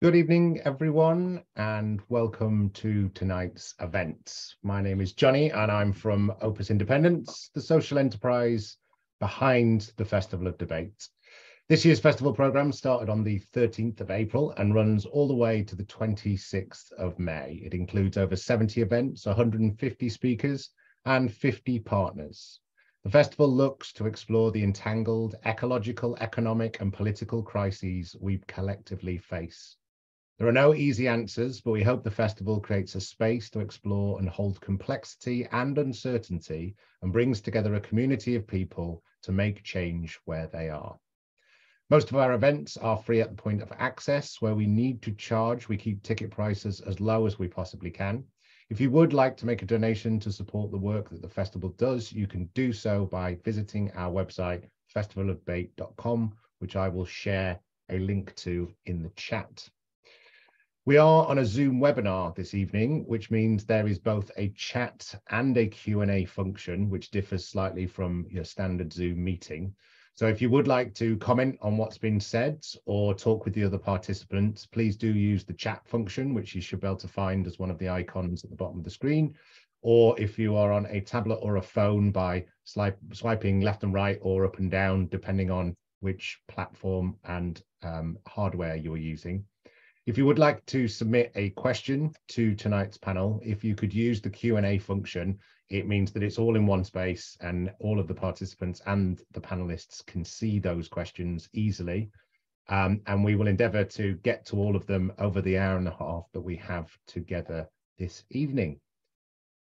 Good evening, everyone, and welcome to tonight's event. My name is Johnny, and I'm from Opus Independence, the social enterprise behind the Festival of Debate. This year's festival programme started on the 13th of April and runs all the way to the 26th of May. It includes over 70 events, 150 speakers, and 50 partners. The festival looks to explore the entangled ecological, economic, and political crises we collectively face. There are no easy answers, but we hope the festival creates a space to explore and hold complexity and uncertainty and brings together a community of people to make change where they are. Most of our events are free at the point of access. Where we need to charge, we keep ticket prices as low as we possibly can. If you would like to make a donation to support the work that the festival does, you can do so by visiting our website, festivalofdebate.com, which I will share a link to in the chat. We are on a Zoom webinar this evening, which means there is both a chat and a Q&A function, which differs slightly from your standard Zoom meeting. So if you would like to comment on what's been said or talk with the other participants, please do use the chat function, which you should be able to find as one of the icons at the bottom of the screen. Or if you are on a tablet or a phone, by swiping left and right or up and down, depending on which platform and hardware you're using. If you would like to submit a question to tonight's panel, if you could use the Q&A function, it means that it's all in one space and all of the participants and the panelists can see those questions easily. And we will endeavour to get to all of them over the hour and a half that we have together this evening.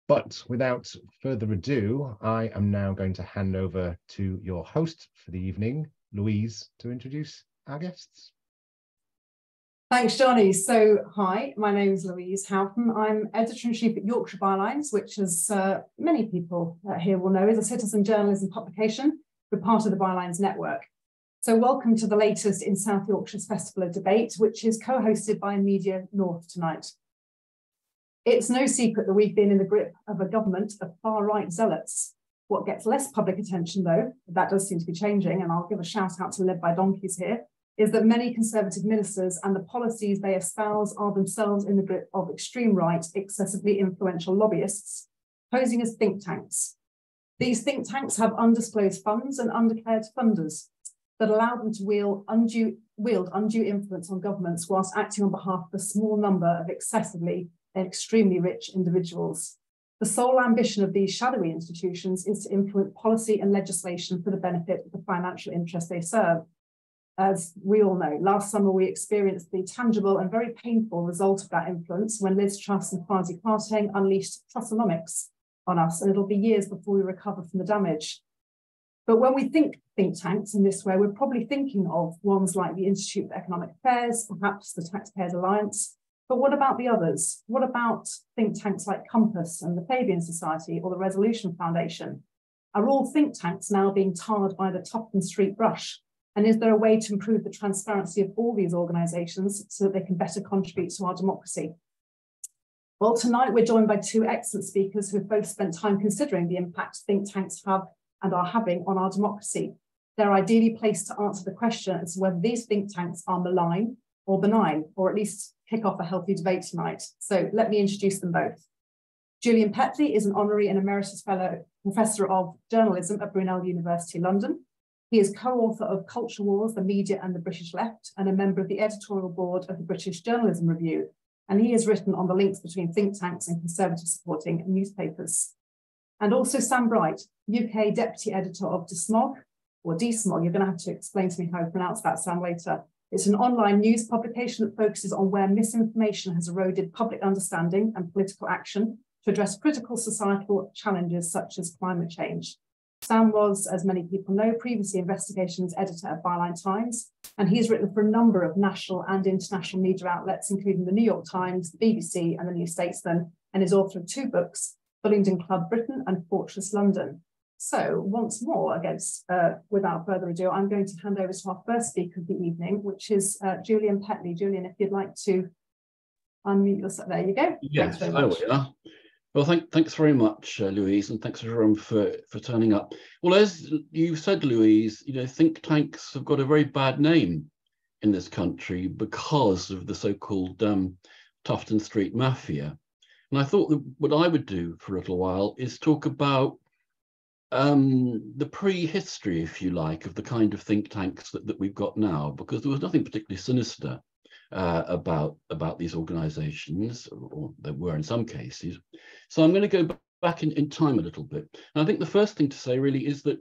But without further ado, I am now going to hand over to your host for the evening, Louise, to introduce our guests. Thanks, Johnny. So, hi, my name is Louise Houghton. I'm editor-in-chief at Yorkshire Bylines, which, as many people here will know, is a citizen journalism publication. We're part of the Bylines network. So welcome to the latest in South Yorkshire's Festival of Debate, which is co-hosted by Media North tonight. It's no secret that we've been in the grip of a government of far-right zealots. What gets less public attention, though, that does seem to be changing, and I'll give a shout out to Led by Donkeys here, is that many Conservative ministers and the policies they espouse are themselves in the grip of extreme right, excessively influential lobbyists, posing as think tanks. These think tanks have undisclosed funds and undeclared funders that allow them to wield undue influence on governments whilst acting on behalf of a small number of excessively and extremely rich individuals. The sole ambition of these shadowy institutions is to influence policy and legislation for the benefit of the financial interests they serve. As we all know, last summer we experienced the tangible and very painful result of that influence when Liz Truss and Kwasi Kwarteng unleashed Trussonomics on us, and it'll be years before we recover from the damage. But when we think tanks in this way, we're probably thinking of ones like the Institute for Economic Affairs, perhaps the TaxPayers Alliance. But what about the others? What about think tanks like Compass and the Fabian Society or the Resolution Foundation? Are all think tanks now being tarred by the Tufton Street brush? And is there a way to improve the transparency of all these organisations so that they can better contribute to our democracy? Well, tonight we're joined by two excellent speakers who have both spent time considering the impact think tanks have and are having on our democracy. They're ideally placed to answer the question as to whether these think tanks are malign or benign, or at least kick off a healthy debate tonight. So let me introduce them both. Julian Petley is an honorary and emeritus fellow professor of journalism at Brunel University, London. He is co-author of Culture Wars, the Media and the British Left, and a member of the editorial board of the British Journalism Review. And he has written on the links between think tanks and conservative supporting newspapers. And also Sam Bright, UK deputy editor of DSMOG, or DSMOG. You're going to have to explain to me how to pronounce that, Sam, later. It's an online news publication that focuses on where misinformation has eroded public understanding and political action to address critical societal challenges such as climate change. Sam was, as many people know, previously investigations editor at Byline Times, and he's written for a number of national and international media outlets, including the New York Times, the BBC, and the New Statesman, and is author of two books, Bullingdon Club Britain and Fortress London. So once more, without further ado, I'm going to hand over to our first speaker of the evening, which is Julian Petley. Julian, if you'd like to unmute yourself. There you go. Yes, there we are. Well, thanks very much, Louise, and thanks everyone for turning up. Well, as you said, Louise, think tanks have got a very bad name. in this country because of the so-called Tufton Street mafia. And I thought that what I would do for a little while is talk about the pre-history, if you like, of the kind of think tanks that we've got now, because there was nothing particularly sinister about these organizations, or there were in some cases. So I'm going to go back in time a little bit. And I think the first thing to say really is that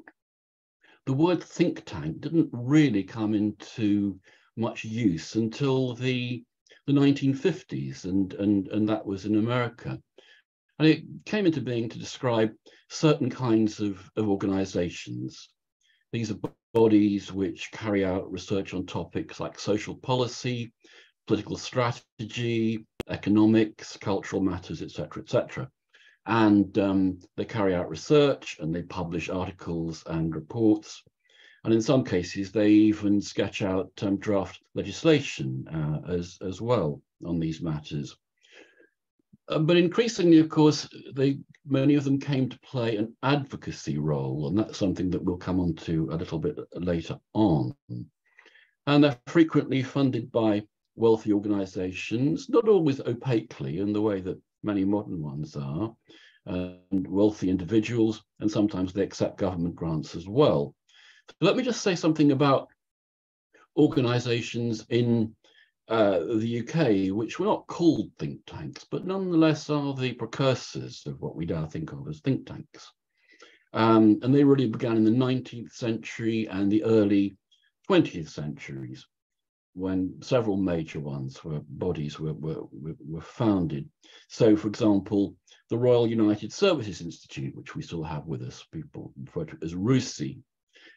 the word think tank didn't really come into much use until the 1950s, and that was in America. And it came into being to describe certain kinds of organizations. These are bodies which carry out research on topics like social policy, political strategy, economics, cultural matters, etc., etc. And they carry out research and they publish articles and reports. And in some cases, they even sketch out draft legislation as well on these matters. But increasingly, of course, many of them came to play an advocacy role, and that's something that we'll come on to a little bit later on. And they're frequently funded by wealthy organizations, not always opaquely in the way that many modern ones are, and wealthy individuals, and sometimes they accept government grants as well. So let me just say something about organizations in the UK, which were not called think tanks, but nonetheless are the precursors of what we now think of as think tanks. And they really began in the 19th century and the early 20th centuries, when several major bodies were founded. So, for example, the Royal United Services Institute, which we still have with us, people refer to it as RUSI,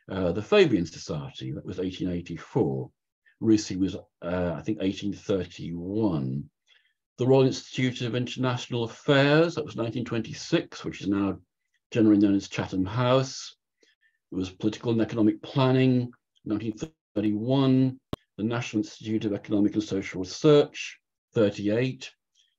the Fabian Society, that was 1884. RUSI was, I think, 1831. The Royal Institute of International Affairs, that was 1926, which is now generally known as Chatham House. It was Political and Economic Planning, 1931. The National Institute of Economic and Social Research, 38.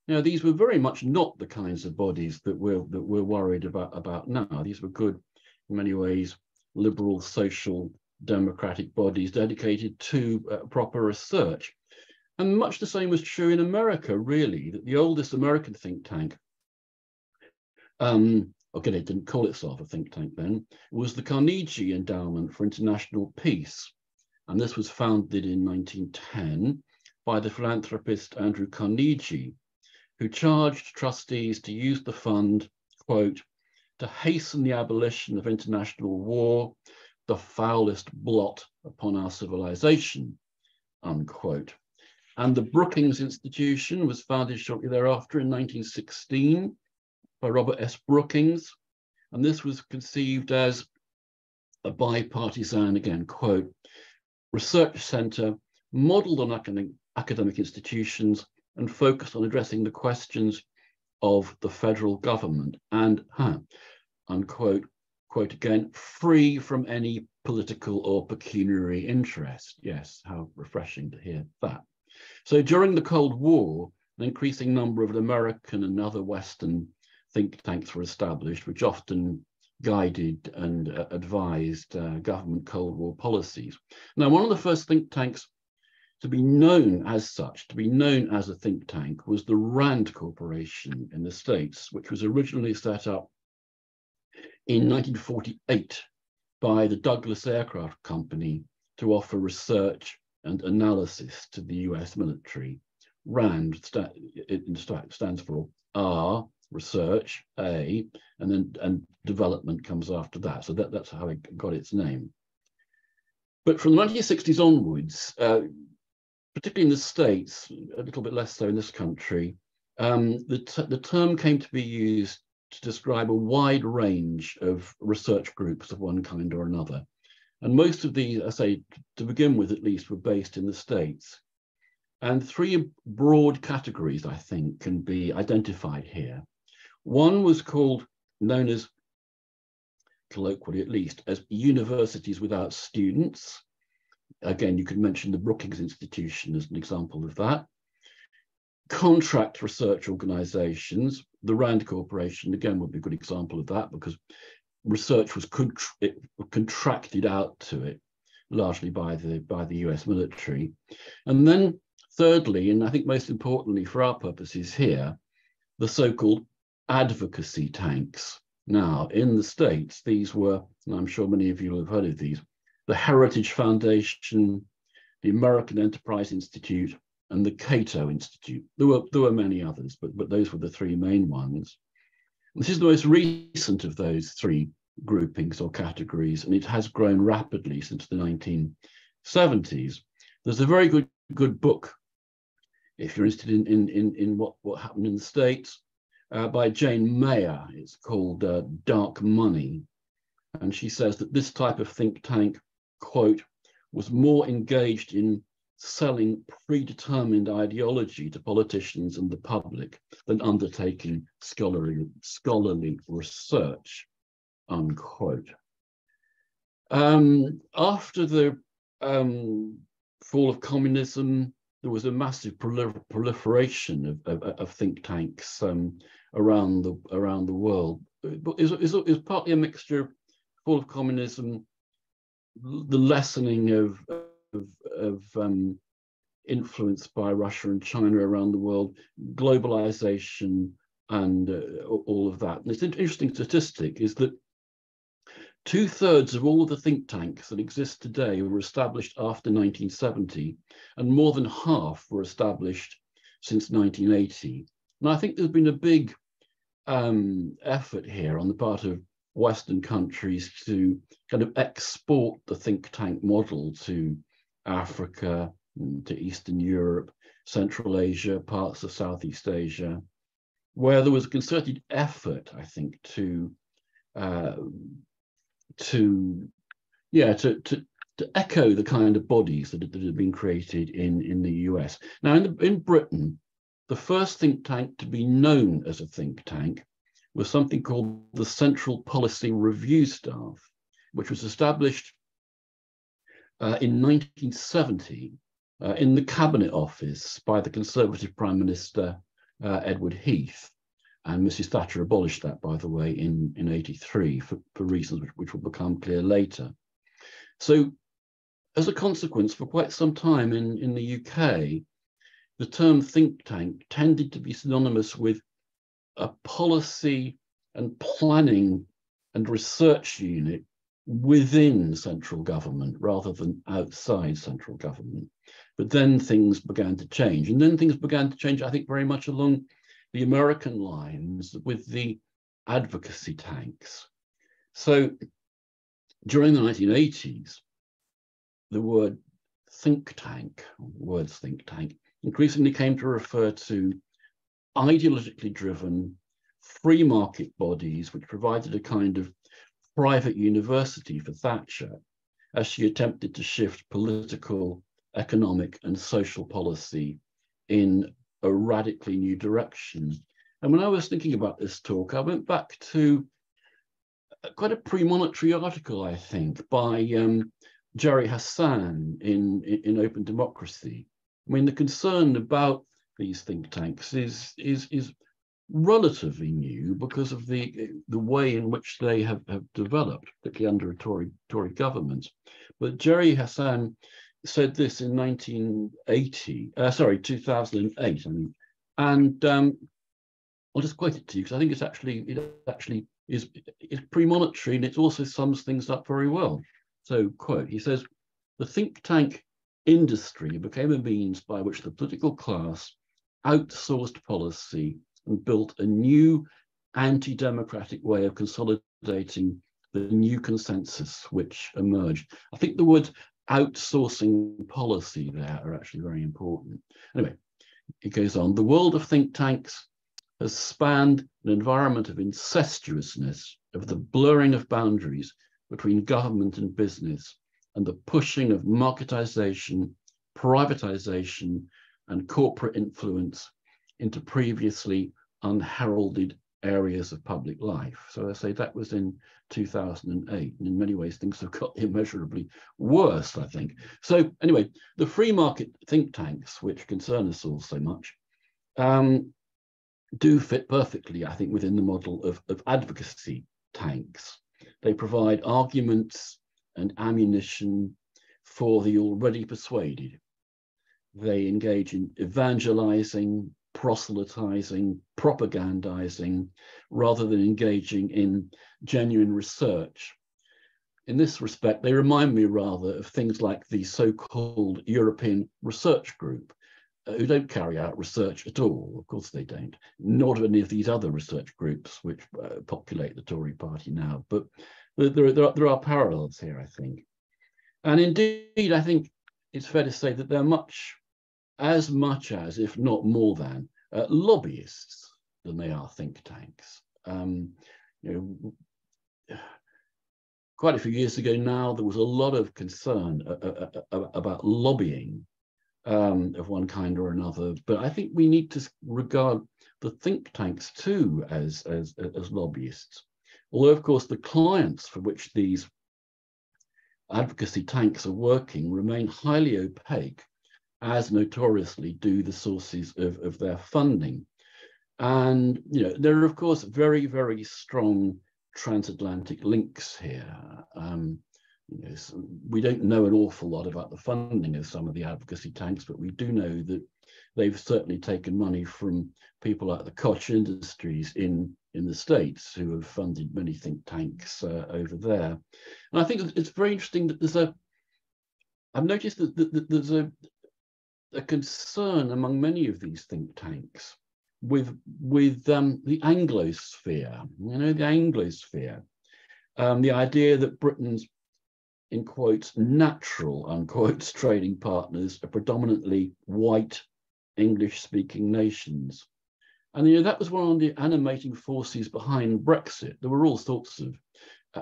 Now, these were very much not the kinds of bodies that we're worried about now. These were good, in many ways, liberal, social, democratic bodies dedicated to proper research. And much the same was true in America, really, that the oldest American think tank, again, it didn't call itself a think tank then, was the Carnegie Endowment for International Peace. And this was founded in 1910 by the philanthropist Andrew Carnegie, who charged trustees to use the fund, quote, to hasten the abolition of international war, the foulest blot upon our civilization, unquote. And the Brookings Institution was founded shortly thereafter in 1916 by Robert S. Brookings. And this was conceived as a bipartisan, again, quote, research center modeled on academic institutions and focused on addressing the questions of the federal government and, unquote, quote again, free from any political or pecuniary interest. Yes, how refreshing to hear that. So during the Cold War, an increasing number of American and other Western think tanks were established, which often guided and advised government Cold War policies. Now, one of the first think tanks to be known as such, to be known as a think tank, was the Rand Corporation in the States, which was originally set up in 1948 by the Douglas Aircraft Company to offer research and analysis to the US military. Rand stands for R, research, A, and development comes after that. So that's how it got its name. But from the 1960s onwards, particularly in the States, a little bit less so in this country, the term came to be used to describe a wide range of research groups of one kind or another. And most of these, I say, to begin with at least, were based in the States. And three broad categories, I think, can be identified here. One was known as, colloquially at least, as universities without students. Again, you could mention the Brookings Institution as an example of that. Contract research organizations, the Rand Corporation, again, would be a good example of that because research was contracted out to it. largely by the US military. And then thirdly, and I think most importantly for our purposes here, the so-called advocacy tanks. Now, in the States, these were, and I'm sure many of you will have heard of these, the Heritage Foundation, the American Enterprise Institute, and the Cato Institute. There were many others, but those were the three main ones. This is the most recent of those three groupings or categories, and it has grown rapidly since the 1970s. There's a very good book, if you're interested in what happened in the States, by Jane Mayer. It's called Dark Money. And she says that this type of think tank, quote, was more engaged in selling predetermined ideology to politicians and the public than undertaking scholarly research, unquote. After the fall of communism, there was a massive proliferation of think tanks around the world. It was partly a mixture of fall of communism, the lessening of influence by Russia and China around the world, globalization, and all of that. And it's an interesting statistic is that 2/3 of all of the think tanks that exist today were established after 1970, and more than half were established since 1980. And I think there's been a big effort here on the part of Western countries to kind of export the think tank model to Africa, to Eastern Europe, Central Asia, parts of Southeast Asia, where there was a concerted effort, I think, to echo the kind of bodies that had been created in the US. Now, in Britain, the first think tank to be known as a think tank was something called the Central Policy Review Staff, which was established in 1970 in the Cabinet Office by the Conservative Prime Minister Edward Heath. And Mrs. Thatcher abolished that, by the way, in 83 for reasons which will become clear later. So as a consequence, for quite some time in the UK, the term think tank tended to be synonymous with a policy and planning and research unit within central government rather than outside central government. But then things began to change. And then things began to change, I think, very much along the American lines with the advocacy tanks. So during the 1980s, the word think tank, words think tank, increasingly came to refer to ideologically driven free market bodies which provided a kind of private university for Thatcher as she attempted to shift political, economic and social policy in a radically new direction. And when I was thinking about this talk, I went back to quite a premonitory article, I think, by Jerry Hassan in Open Democracy. I mean, the concern about these think tanks is relatively new because of the way in which they have developed, particularly under a Tory government. But Jerry Hassan said this in 2008, I mean, and I'll just quote it to you because I think it actually is premonitory, and it also sums things up very well. So, quote, he says, "The think tank industry became a means by which the political class outsourced policy and built a new anti-democratic way of consolidating the new consensus which emerged." I think the word outsourcing policy there are actually very important. Anyway, it goes on. "The world of think tanks has spanned an environment of incestuousness, of the blurring of boundaries between government and business, and the pushing of marketization, privatization, and corporate influence into previously unheralded areas of public life." So I say that was in 2008, and in many ways things have got immeasurably worse, I think. So anyway, the free market think tanks, which concern us all so much, do fit perfectly, I think, within the model of advocacy tanks. They provide arguments and ammunition for the already persuaded. They engage in evangelizing, proselytizing, propagandizing, rather than engaging in genuine research. In this respect, they remind me rather of things like the so-called European Research Group, who don't carry out research at all. Of course they don't, nor do any of these other research groups which populate the Tory party now. But there are parallels here, I think. And indeed, I think it's fair to say that they're as much as, if not more than, lobbyists than they are think tanks. Quite a few years ago now, there was a lot of concern about lobbying of one kind or another, but I think we need to regard the think tanks too as lobbyists. Although, of course, the clients for which these advocacy tanks are working remain highly opaque, as notoriously do the sources of their funding. And there are, of course, very, very strong transatlantic links here. We don't know an awful lot about the funding of some of the advocacy tanks, but we do know that they've certainly taken money from people like the Koch Industries in the States, who have funded many think tanks over there. And I think it's very interesting that I've noticed that there's a concern among many of these think tanks with the Anglosphere, the Anglosphere, the idea that Britain's, in quotes, natural, unquotes, trading partners are predominantly white English-speaking nations. And that was one of the animating forces behind Brexit. There were all sorts of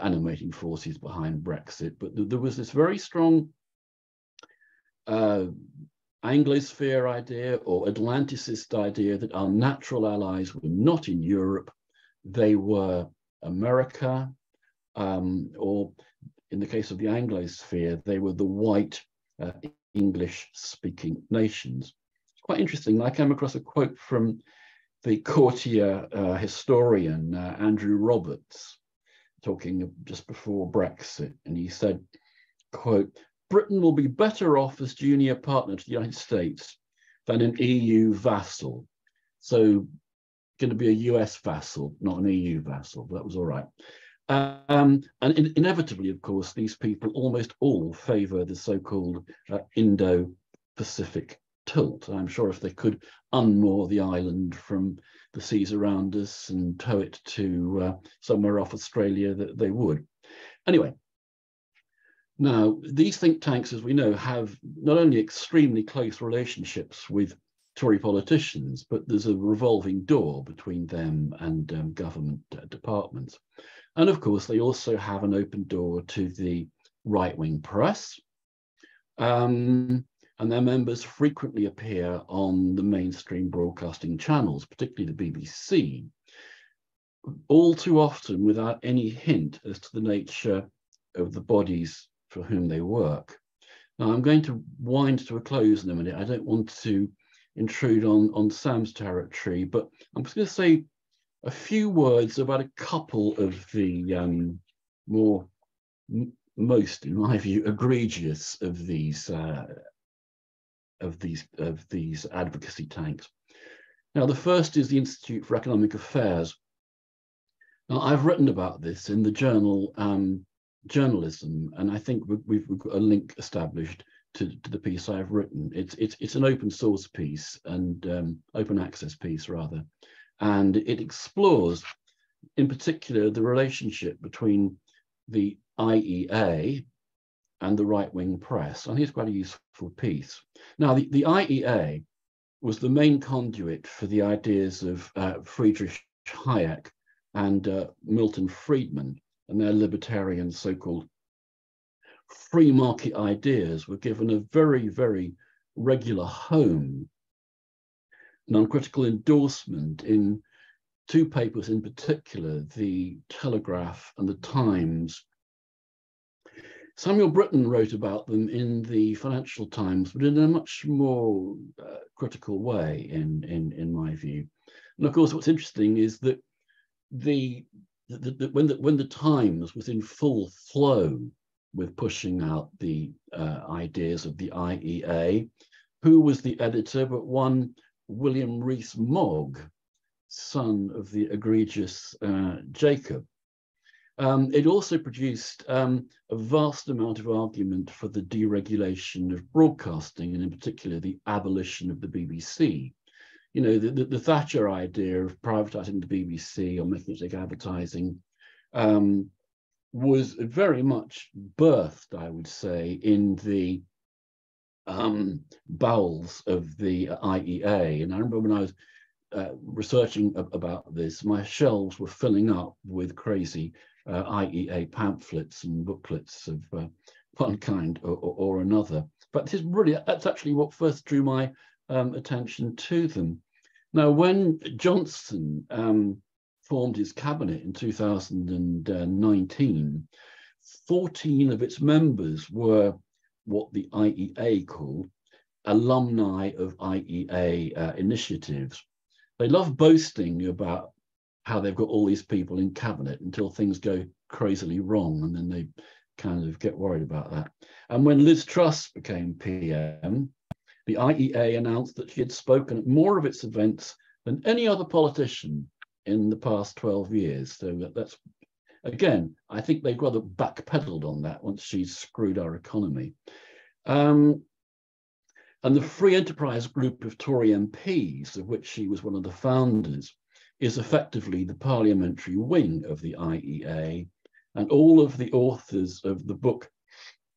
animating forces behind Brexit, but there was this very strong Anglosphere idea or Atlanticist idea that our natural allies were not in Europe, they were America, or in the case of the Anglosphere, they were the white English-speaking nations. It's quite interesting. I came across a quote from the courtier historian Andrew Roberts, talking just before Brexit, and he said, quote, "Britain will be better off as junior partner to the United States than an EU vassal." So going to be a US vassal, not an EU vassal, but that was all right. And inevitably, of course, these people almost all favor the so-called Indo-Pacific tilt. I'm sure if they could unmoor the island from the seas around us and tow it to somewhere off Australia, that they would. Anyway, now, these think tanks, as we know, have not only extremely close relationships with Tory politicians, but there's a revolving door between them and government departments. And of course, they also have an open door to the right-wing press. And their members frequently appear on the mainstream broadcasting channels, particularly the BBC, all too often without any hint as to the nature of the bodies for whom they work. Now, I'm going to wind to a close in a minute. I don't want to intrude on Sam's territory, but I'm just going to say a few words about a couple of the most, in my view, egregious of these advocacy tanks. Now, the first is the Institute for Economic Affairs. Now, I've written about this in the journal Journalism, and I think we've got a link established to the piece I've written. It's an open source piece and open access piece rather, and it explores in particular the relationship between the IEA and the right-wing press. I think it's quite a useful piece. Now, the IEA was the main conduit for the ideas of Friedrich Hayek and Milton Friedman, and their libertarian so-called free market ideas were given a very, very regular home, an uncritical endorsement in two papers in particular, the Telegraph and the Times. Samuel Britton wrote about them in the Financial Times, but in a much more critical way, in my view. And of course, what's interesting is that when the Times was in full flow with pushing out the ideas of the IEA. Who was the editor but one William Rees-Mogg, son of the egregious Jacob. It also produced a vast amount of argument for the deregulation of broadcasting, and in particular the abolition of the BBC. You know, the Thatcher idea of privatising the BBC or making it take advertising was very much birthed, I would say, in the bowels of the IEA. And I remember when I was researching about this, my shelves were filling up with crazy IEA pamphlets and booklets of one kind or another. But this is really, that's actually what first drew my attention to them. Now, when Johnson formed his cabinet in 2019, 14 of its members were what the IEA called alumni of IEA initiatives. They love boasting about how they've got all these people in cabinet until things go crazily wrong, and then they kind of get worried about that. And when Liz Truss became PM, the IEA announced that she had spoken at more of its events than any other politician in the past 12 years. So that's, again, I think they've rather backpedaled on that once she's screwed our economy. And the Free Enterprise group of Tory MPs, of which she was one of the founders, is effectively the parliamentary wing of the IEA, and all of the authors of the book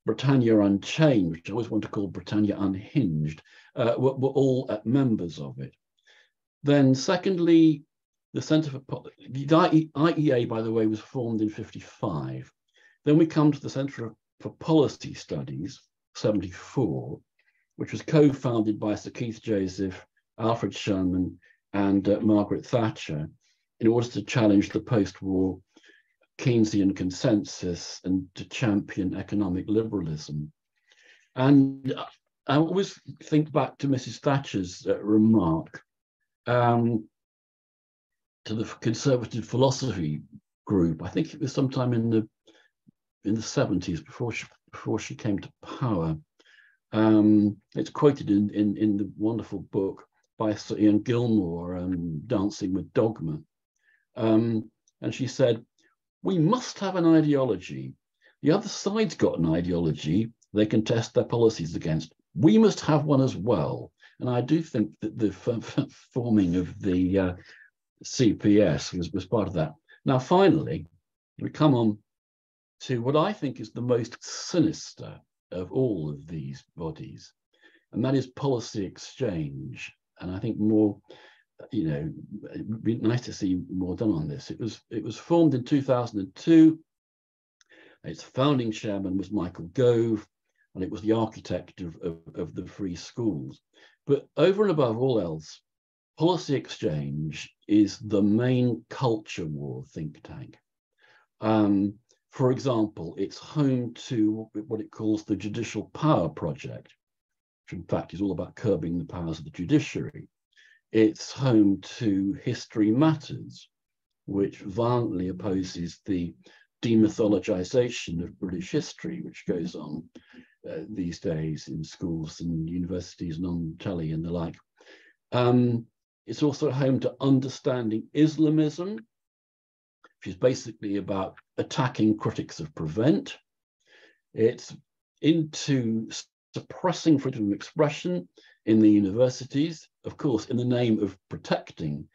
Britannia Unchained, which I always want to call Britannia Unhinged, were all members of it. Then secondly, the Centre for the IEA, by the way, was formed in 1955. Then we come to the Centre for Policy Studies, 1974, which was co-founded by Sir Keith Joseph, Alfred Sherman, and Margaret Thatcher, in order to challenge the post-war Keynesian consensus and to champion economic liberalism. And I always think back to Mrs. Thatcher's remark to the Conservative Philosophy group. I think it was sometime in the 70s, before she came to power. It's quoted in the wonderful book by Sir Ian Gilmore, Dancing with Dogma. And she said, "We must have an ideology. The other side's got an ideology they can test their policies against. We must have one as well." And I do think that the forming of the CPS was part of that. Now, finally, we come on to what I think is the most sinister of all of these bodies, and that is policy exchange. And I think more, you know, it'd be nice to see more done on this. It was formed in 2002. Its founding chairman was Michael Gove, and it was the architect of the free schools. But over and above all else, policy exchange is the main culture war think tank. For example, it's home to what it calls the Judicial Power Project, which in fact is all about curbing the powers of the judiciary. It's home to History Matters, which violently opposes the demythologization of British history, which goes on these days in schools and universities and on telly and the like. It's also home to Understanding Islamism, which is basically about attacking critics of Prevent. It's into suppressing freedom of expression in the universities, of course, in the name of protecting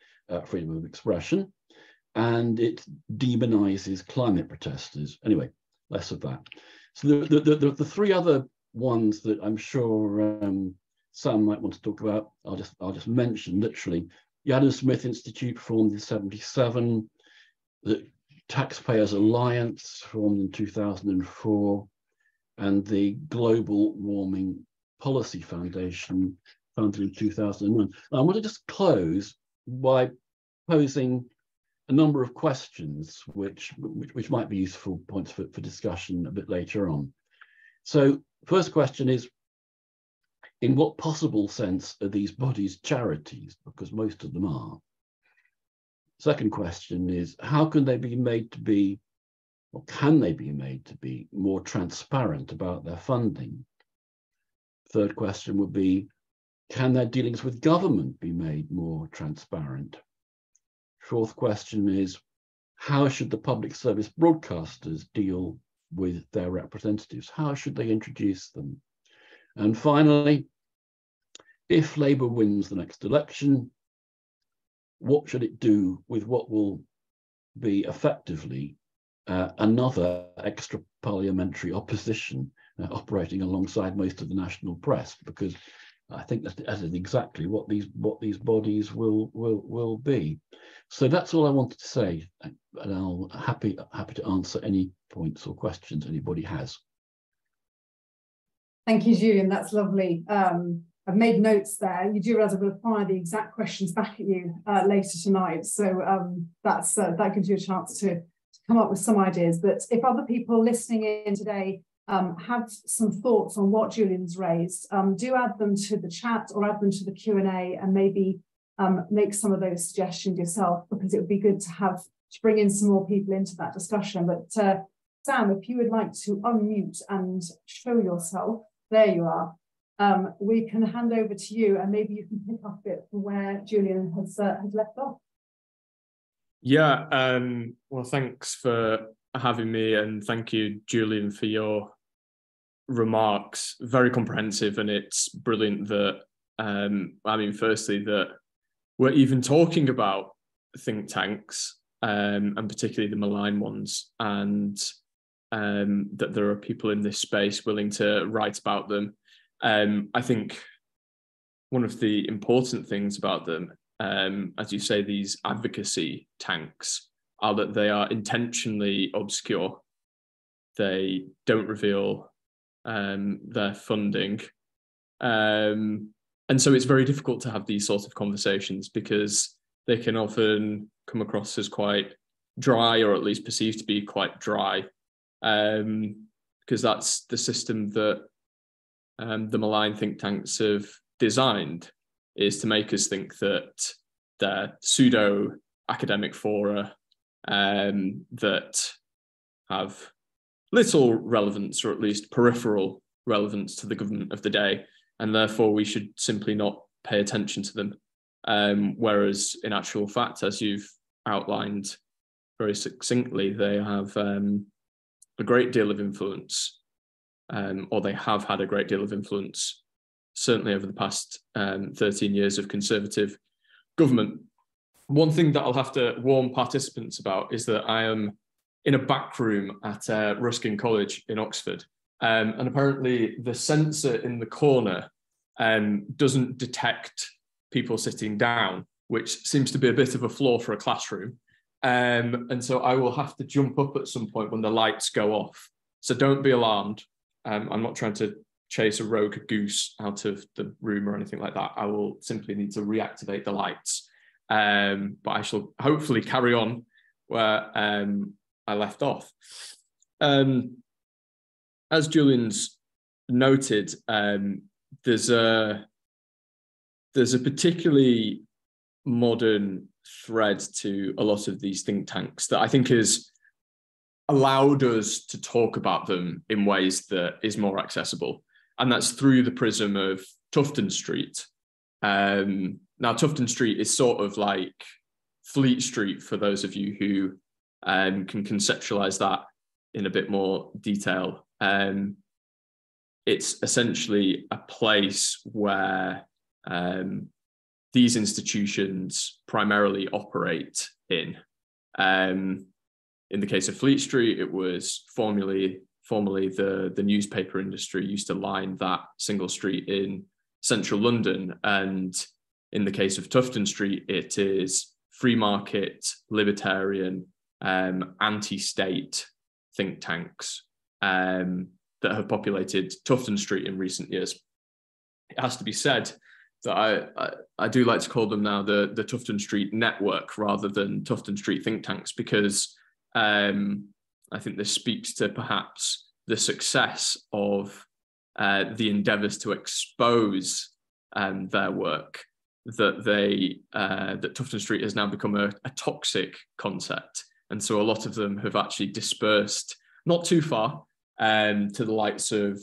freedom of expression, and it demonizes climate protesters. Anyway, less of that. So the three other ones that I'm sure Sam might want to talk about, I'll just mention literally. The Adam Smith Institute, formed in 1977, the TaxPayers Alliance, formed in 2004, and the Global Warming Policy Foundation, founded in 2009. Now, I want to just close by posing a number of questions which might be useful points for discussion a bit later on. So, first question is, in what possible sense are these bodies charities? Because most of them are. Second question is, how can they be made to be or can they be made to be more transparent about their funding? Third question would be, can their dealings with government be made more transparent? Fourth question is, how should the public service broadcasters deal with their representatives? How should they introduce them? And finally, if Labour wins the next election, what should it do with what will be effectively another extra parliamentary opposition operating alongside most of the national press? Because I think that is exactly what these bodies will be. So that's all I wanted to say, and I'll happy to answer any points or questions anybody has. Thank you, Julian. That's lovely. I've made notes there. You do realise I'm going to fire the exact questions back at you later tonight. So that gives you a chance to come up with some ideas. But if other people listening in today have some thoughts on what Julian's raised, do add them to the chat or add them to the Q&A, and maybe make some of those suggestions yourself, because it would be good to bring in some more people into that discussion. But Sam, if you would like to unmute and show yourself, there you are. We can hand over to you, and maybe you can pick up a bit from where Julian has left off. Yeah, well, thanks for having me, and thank you, Julian, for your remarks. Very comprehensive, and it's brilliant that, firstly, that we're even talking about think tanks, and particularly the malign ones, and that there are people in this space willing to write about them. I think one of the important things about them, as you say, these advocacy tanks, are that they are intentionally obscure. They don't reveal their funding. And so it's very difficult to have these sorts of conversations, because they can often come across as quite dry, or at least perceived to be quite dry, because that's the system that the malign think tanks have designed, is to make us think that they're pseudo academic fora that have little relevance, or at least peripheral relevance, to the government of the day, and therefore we should simply not pay attention to them. Whereas in actual fact, as you've outlined very succinctly, they have a great deal of influence, or they have had a great deal of influence, certainly over the past 13 years of Conservative government. One thing that I'll have to warn participants about is that I am in a back room at Ruskin College in Oxford, and apparently the sensor in the corner doesn't detect people sitting down, which seems to be a bit of a flaw for a classroom. And so I will have to jump up at some point when the lights go off. So don't be alarmed. I'm not trying to chase a rogue goose out of the room or anything like that. I will simply need to reactivate the lights. But I shall hopefully carry on where I left off. As Julian's noted, there's a particularly modern thread to a lot of these think tanks that I think has allowed us to talk about them in ways that is more accessible. And that's through the prism of Tufton Street. Now, Tufton Street is sort of like Fleet Street, for those of you who can conceptualize that in a bit more detail. It's essentially a place where these institutions primarily operate in. In the case of Fleet Street, it was formerly the newspaper industry used to line that single street in central London. And in the case of Tufton Street, it is free market, libertarian, anti-state think tanks that have populated Tufton Street in recent years. It has to be said that I do like to call them now the Tufton Street network rather than Tufton Street think tanks, because I think this speaks to perhaps the success of the endeavours to expose their work, that Tufton Street has now become a toxic concept, And so a lot of them have actually dispersed not too far to the likes of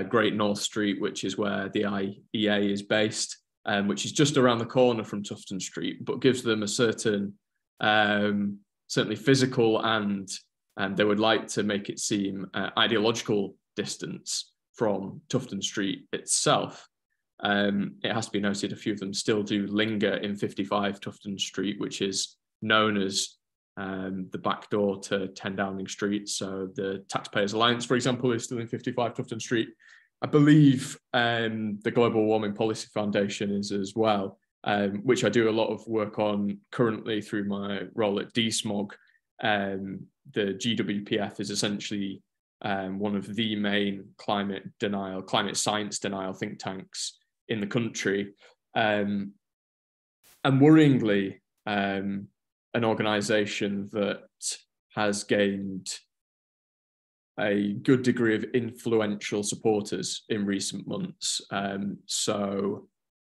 Great North Street, which is where the IEA is based, which is just around the corner from Tufton Street, but gives them a certain, certainly physical and they would like to make it seem ideological distance from Tufton Street itself. It has to be noted a few of them still do linger in 55 Tufton Street, which is known as the back door to 10 Downing Street. So the Taxpayers Alliance, for example, is still in 55 Tufton Street. I believe the Global Warming Policy Foundation is as well, which I do a lot of work on currently through my role at DSMOG. The GWPF is essentially one of the main climate science denial think tanks in the country. And worryingly, an organisation that has gained a good degree of influential supporters in recent months. So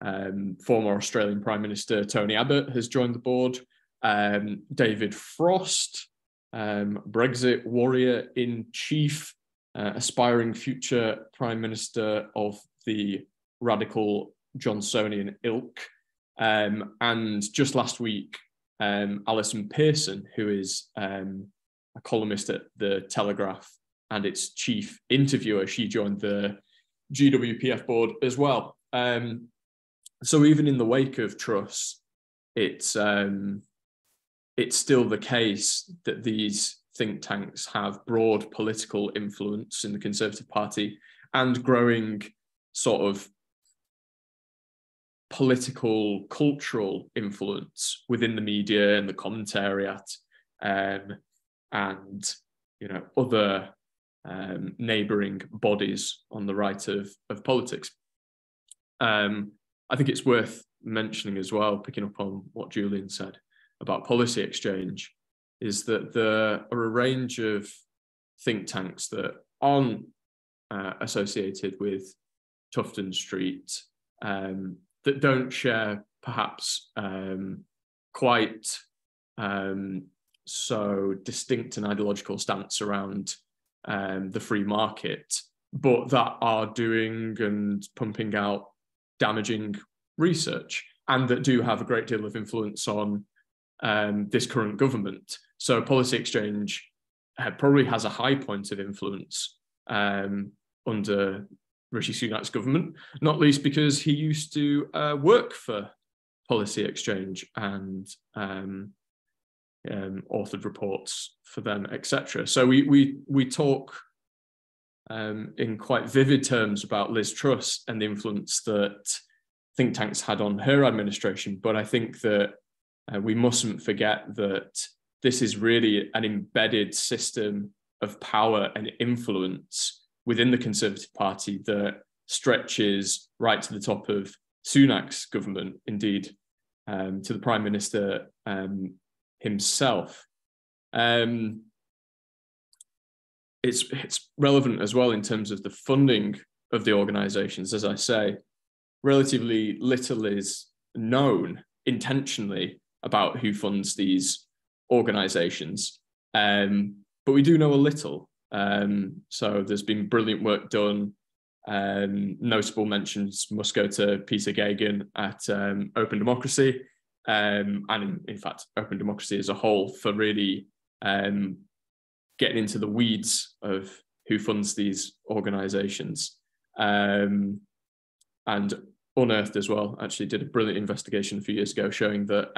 former Australian Prime Minister Tony Abbott has joined the board. David Frost, Brexit warrior in chief, aspiring future Prime Minister of the radical Johnsonian ilk. And just last week, Alison Pearson, who is a columnist at The Telegraph and its chief interviewer, she joined the GWPF board as well. So even in the wake of Truss, it's still the case that these think tanks have broad political influence in the Conservative Party and growing sort of political, cultural influence within the media and the commentariat, and other neighbouring bodies on the right of politics. I think it's worth mentioning as well, picking up on what Julian said about policy exchange, is that there are a range of think tanks that aren't associated with Tufton Street, that don't share perhaps quite so distinct an ideological stance around the free market, but that are doing and pumping out damaging research, and that do have a great deal of influence on this current government. So policy exchange probably has a high point of influence under Rishi Sunak's government, not least because he used to work for policy exchange and authored reports for them, etc. So we talk in quite vivid terms about Liz Truss and the influence that think tanks had on her administration, but I think that we mustn't forget that this is really an embedded system of power and influence within the Conservative Party that stretches right to the top of Sunak's government, indeed to the Prime Minister himself. It's relevant as well in terms of the funding of the organisations. As I say, relatively little is known intentionally about who funds these organisations, but we do know a little. So there's been brilliant work done. Notable mentions must go to Peter Geoghegan at Open Democracy, and in fact, Open Democracy as a whole, for really getting into the weeds of who funds these organisations. And Unearthed as well actually did a brilliant investigation a few years ago showing that,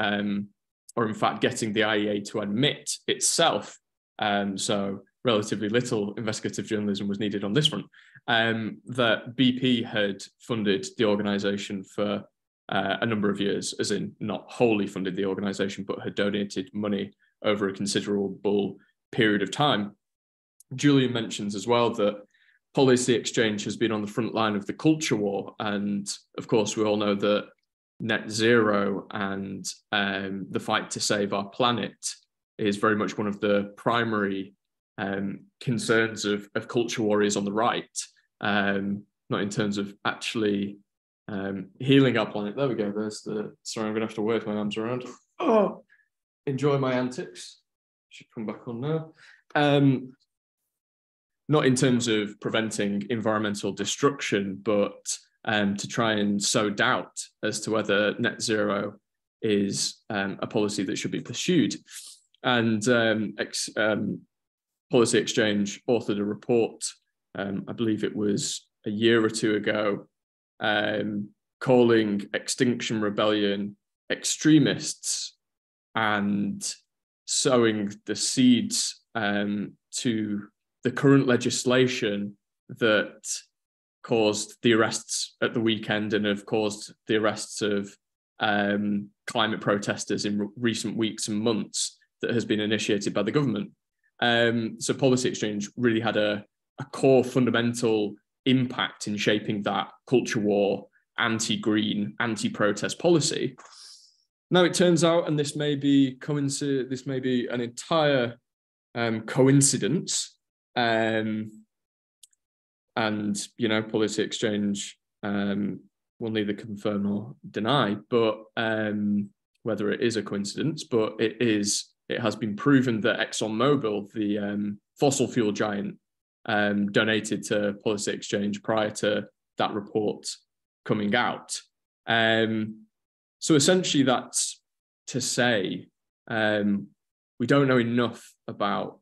or in fact getting the IEA to admit itself, so relatively little investigative journalism was needed on this front, that BP had funded the organisation for a number of years, as in not wholly funded the organisation, but had donated money over a considerable period of time. Julian mentions as well that policy exchange has been on the front line of the culture war. And of course, we all know that net zero and the fight to save our planet is very much one of the primary concerns of culture warriors on the right, not in terms of actually healing our planet. There we go. Sorry, I'm going to have to wave my arms around. Oh, enjoy my antics. should come back on now. Not in terms of preventing environmental destruction, but to try and sow doubt as to whether net zero is a policy that should be pursued. And Policy Exchange authored a report, I believe it was a year or two ago, calling Extinction Rebellion extremists and sowing the seeds to the current legislation that caused the arrests at the weekend and have caused the arrests of climate protesters in recent weeks and months that has been initiated by the government. So Policy Exchange really had a core fundamental impact in shaping that culture war, anti-green, anti-protest policy. Now it turns out, and this may be an entire coincidence, and Policy Exchange will neither confirm nor deny, but whether it is a coincidence, but it has been proven that ExxonMobil, the fossil fuel giant, donated to Policy Exchange prior to that report coming out. So essentially that's to say we don't know enough about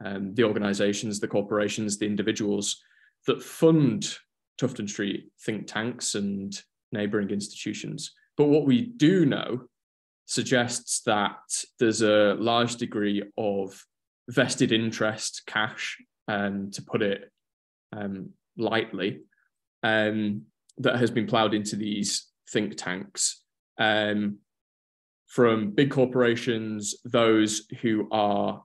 the organisations, the corporations, the individuals that fund Tufton Street think tanks and neighbouring institutions. But what we do know suggests that there's a large degree of vested interest, cash, to put it lightly, that has been ploughed into these think tanks. From big corporations, those who are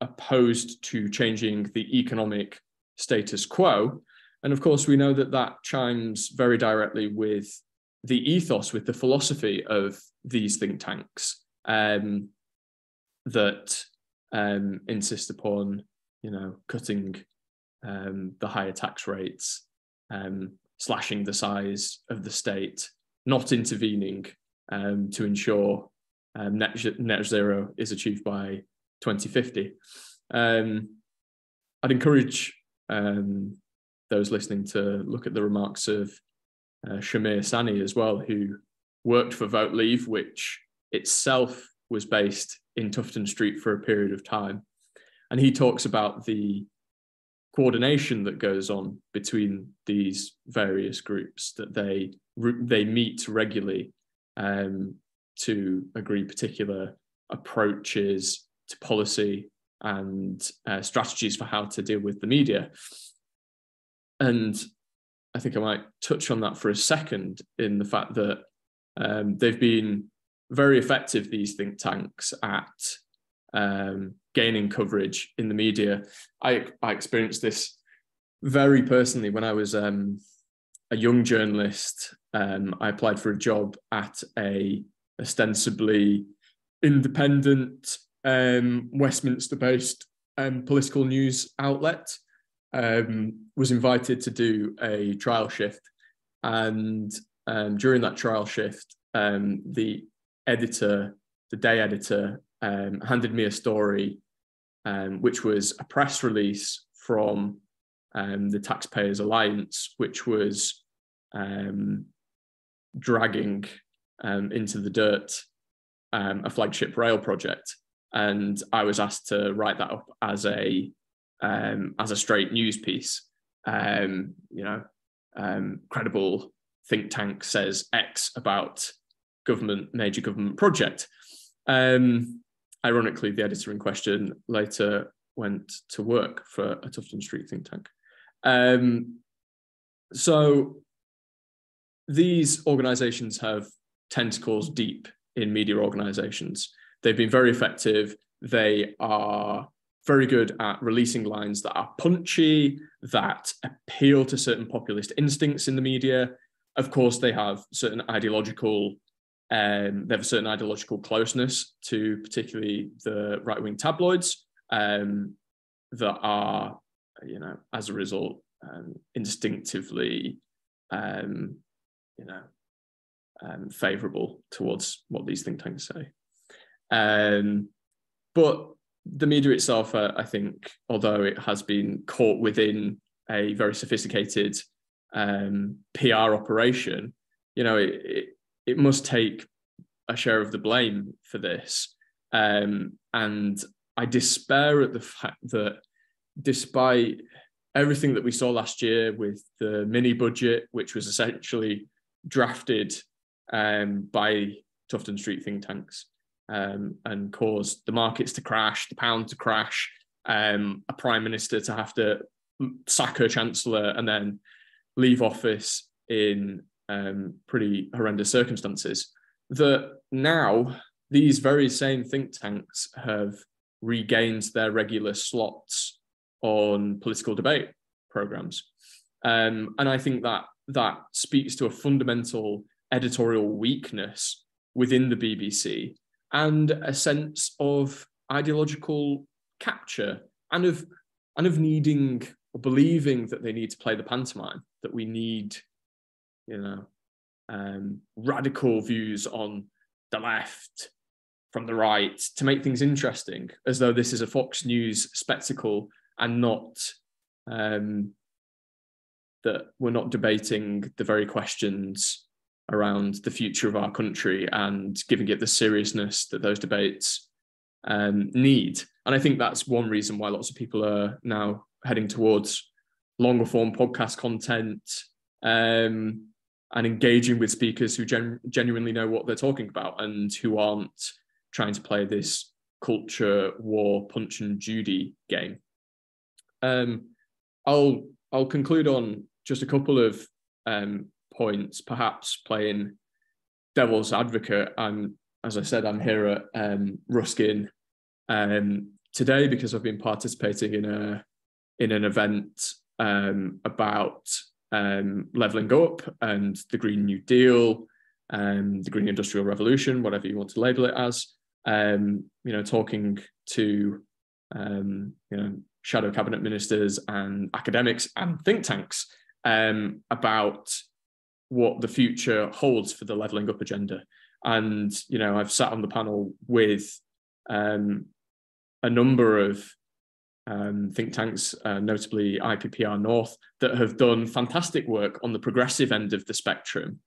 opposed to changing the economic status quo. And of course, we know that that chimes very directly with the ethos, with the philosophy of these think tanks that insist upon, cutting the higher tax rates, slashing the size of the state, not intervening to ensure net zero is achieved by 2050. I'd encourage those listening to look at the remarks of Shamir Sani as well, who worked for Vote Leave, which itself was based in Tufton Street for a period of time. And he talks about the coordination that goes on between these various groups, that they meet regularly to agree particular approaches to policy and strategies for how to deal with the media. And I think I might touch on that for a second, in the fact that they've been very effective, these think tanks, at gaining coverage in the media. I experienced this very personally when I was a young journalist. I applied for a job at a ostensibly independent Westminster-based political news outlet. Was invited to do a trial shift, and during that trial shift, the day editor, handed me a story which was a press release from the Taxpayers Alliance, which was dragging into the dirt a flagship rail project, and I was asked to write that up as a straight news piece. Credible think tank says X about major government project. Ironically, the editor in question later went to work for a Tufton Street think tank. So these organisations have tentacles deep in media organisations. They've been very effective. They are very good at releasing lines that are punchy, that appeal to certain populist instincts in the media. Of course, they have certain ideological closeness to particularly the right-wing tabloids that are, as a result, instinctively, favourable towards what these think tanks say. But the media itself, I think, although it has been caught within a very sophisticated PR operation, you know, it must take a share of the blame for this. And I despair at the fact that despite everything that we saw last year with the mini budget, which was essentially drafted by Tufton Street think tanks and caused the markets to crash, the pound to crash, a prime minister to have to sack her chancellor and then leave office in pretty horrendous circumstances, that now these very same think tanks have regained their regular slots on political debate programs. And I think that speaks to a fundamental editorial weakness within the BBC and a sense of ideological capture and of needing or believing that they need to play the pantomime, that we need, you know, radical views on the left from the right to make things interesting, as though this is a Fox News spectacle and not that we're not debating the very questions around the future of our country and giving it the seriousness that those debates need. And I think that's one reason why lots of people are now heading towards longer form podcast content and engaging with speakers who genuinely know what they're talking about and who aren't trying to play this culture war Punch and Judy game. I'll conclude on just a couple of points, perhaps playing devil's advocate. As I said, I'm here at Ruskin today because I've been participating in an event about levelling up and the Green New Deal, the Green Industrial Revolution, whatever you want to label it as. You know, talking to you know, shadow cabinet ministers and academics and think tanks about what the future holds for the levelling up agenda. And, you know, I've sat on the panel with a number of think tanks, notably IPPR North, that have done fantastic work on the progressive end of the spectrum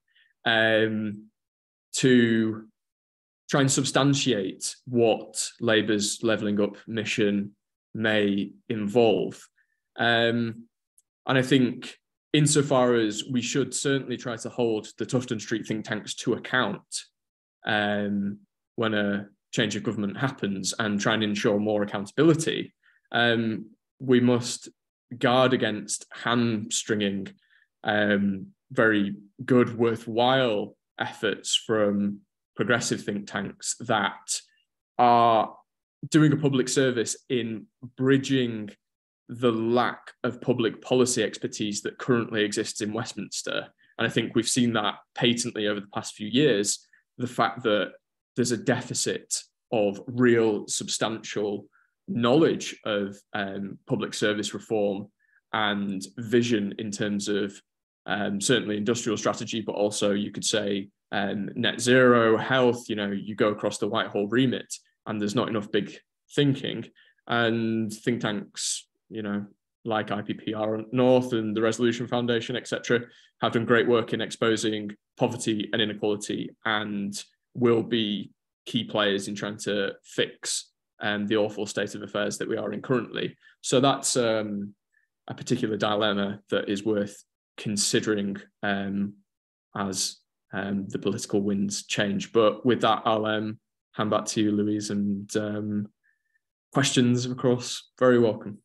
to try and substantiate what Labour's levelling up mission may involve. And I think insofar as we should certainly try to hold the Tufton Street think tanks to account when a change of government happens and try and ensure more accountability, we must guard against hamstringing very good, worthwhile efforts from progressive think tanks that are doing a public service in bridging the lack of public policy expertise that currently exists in Westminster. And I think we've seen that patently over the past few years, the fact that there's a deficit of real substantial knowledge of public service reform and vision in terms of certainly industrial strategy, but also you could say net zero, health. You know, you go across the Whitehall remit and there's not enough big thinking. And think tanks, you know, like IPPR North and the Resolution Foundation, etc., have done great work in exposing poverty and inequality and will be key players in trying to fix the awful state of affairs that we are in currently. So that's a particular dilemma that is worth considering as the political winds change. But with that, I'll hand back to you, Louise, and questions, of course, very welcome.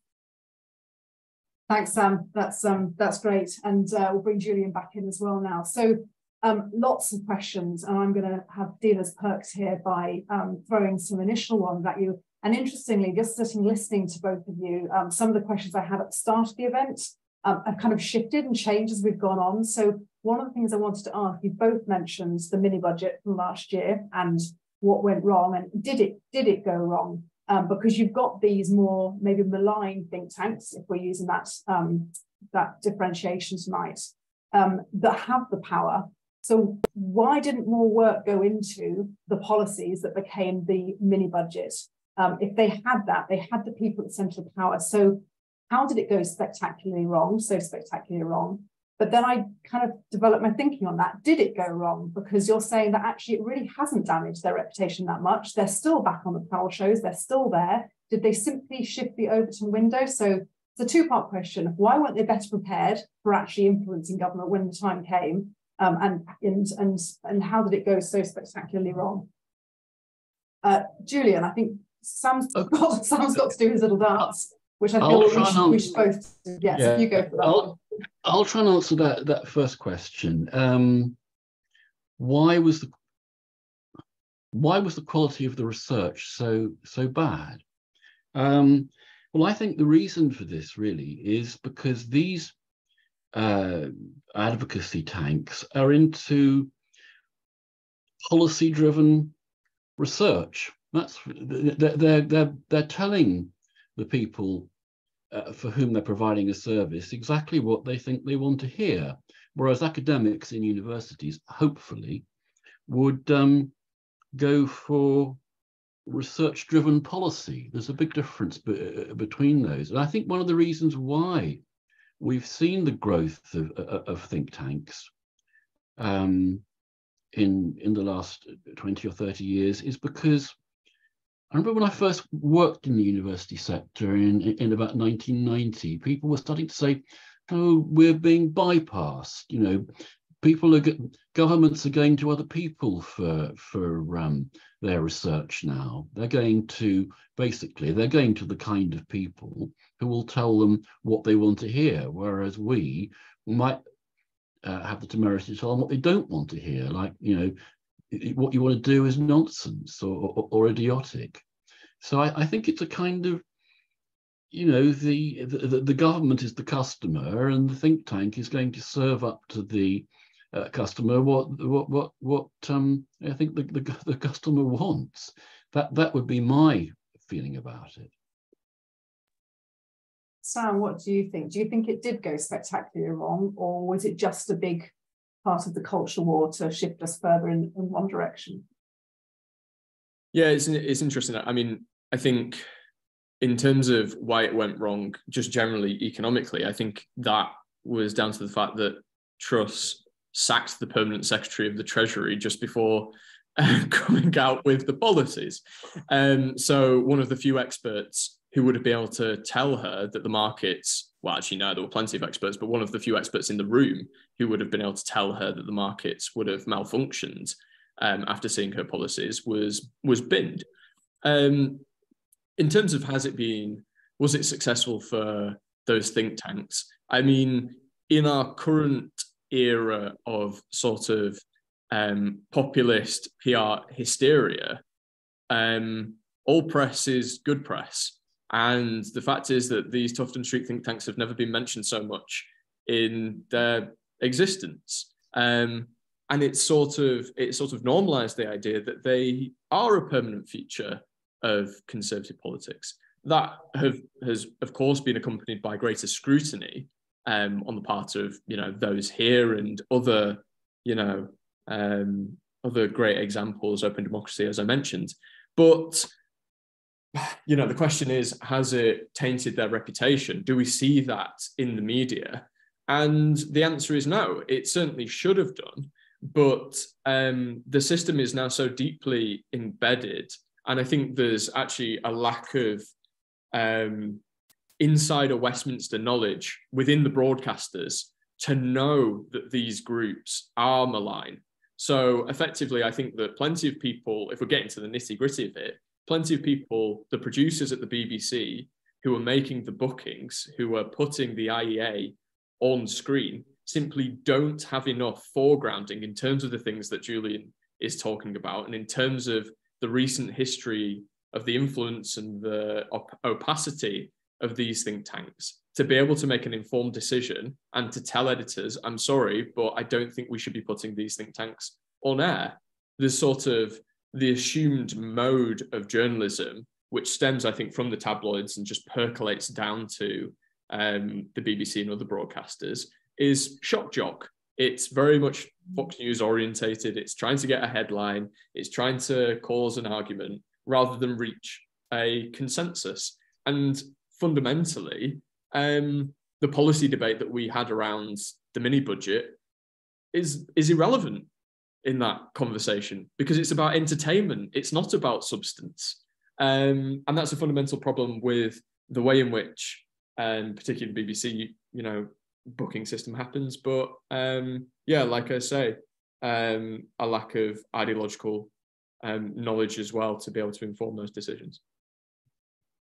Thanks, Sam. That's great. And we'll bring Julian back in as well now. So lots of questions, and I'm going to have dealers perked here by throwing some initial ones at you. And interestingly, just sitting listening to both of you, some of the questions I had at the start of the event have kind of shifted and changed as we've gone on. So one of the things I wanted to ask, you both mentioned the mini budget from last year and what went wrong, and did it go wrong? Because you've got these more maybe malign think tanks, if we're using that that differentiation tonight, that have the power. So why didn't more work go into the policies that became the mini budget? If they had that, they had the people at the centre of power. So how did it go spectacularly wrong? So spectacularly wrong. But then I kind of developed my thinking on that. Did it go wrong? Because you're saying that actually it really hasn't damaged their reputation that much. They're still back on the panel shows. They're still there. Did they simply shift the Overton window? So it's a two-part question. Why weren't they better prepared for actually influencing government when the time came? And how did it go so spectacularly wrong? Julian, I think Sam's got to do his little dance, which I feel we should both do. Yes, yeah. You go for that. I'll try and answer that first question. Why was the quality of the research so bad? Well, I think the reason for this really is because these advocacy tanks are into policy-driven research. They're telling the people for whom they're providing a service exactly what they think they want to hear, whereas academics in universities hopefully would go for research-driven policy. There's a big difference between those, and I think one of the reasons why we've seen the growth of think tanks in the last 20 or 30 years is because I remember when I first worked in the university sector in about 1990, people were starting to say, oh, we're being bypassed. You know, governments are going to other people for their research now. They're going to the kind of people who will tell them what they want to hear, whereas we might have the temerity to tell them what they don't want to hear, like, you know, what you want to do is nonsense or idiotic. So I think it's a kind of, you know, the government is the customer, and the think tank is going to serve up to the customer what I think the customer wants. That would be my feeling about it. Sam, what do you think? Do you think it did go spectacularly wrong, or was it just a big part of the culture war to shift us further in one direction? Yeah, it's interesting. I mean, I think in terms of why it went wrong, just generally economically, I think that was down to the fact that Truss sacked the permanent secretary of the Treasury just before coming out with the policies. So one of the few experts who would have been able to tell her that the markets, well, actually, no, there were plenty of experts, but one of the few experts in the room who would have been able to tell her that the markets would have malfunctioned after seeing her policies was binned. In terms of was it successful for those think tanks? I mean, in our current era of sort of populist PR hysteria, all press is good press. And the fact is that these Tufton Street think tanks have never been mentioned so much in their existence. And it sort of normalized the idea that they are a permanent feature of conservative politics. That has of course been accompanied by greater scrutiny on the part of, you know, those here and other, you know, other great examples, open democracy, as I mentioned. But, you know, the question is, has it tainted their reputation? Do we see that in the media? And the answer is no, it certainly should have done. But the system is now so deeply embedded, and I think there's actually a lack of insider Westminster knowledge within the broadcasters to know that these groups are malign. So effectively, I think that plenty of people, if we're getting to the nitty-gritty of it, plenty of people, the producers at the BBC who are making the bookings, who are putting the IEA on screen, simply don't have enough foregrounding in terms of the things that Julian is talking about, and in terms of the recent history of the influence and the opacity of these think tanks, to be able to make an informed decision and to tell editors, I'm sorry, but I don't think we should be putting these think tanks on air. There's sort of the assumed mode of journalism, which stems, I think, from the tabloids and just percolates down to the BBC and other broadcasters, is shock jock. It's very much Fox News orientated. It's trying to get a headline. It's trying to cause an argument rather than reach a consensus. And fundamentally, the policy debate that we had around the mini budget is irrelevant in that conversation, because it's about entertainment. It's not about substance. And that's a fundamental problem with the way in which, particularly the BBC, booking system happens. But yeah, like I say, a lack of ideological knowledge as well to be able to inform those decisions.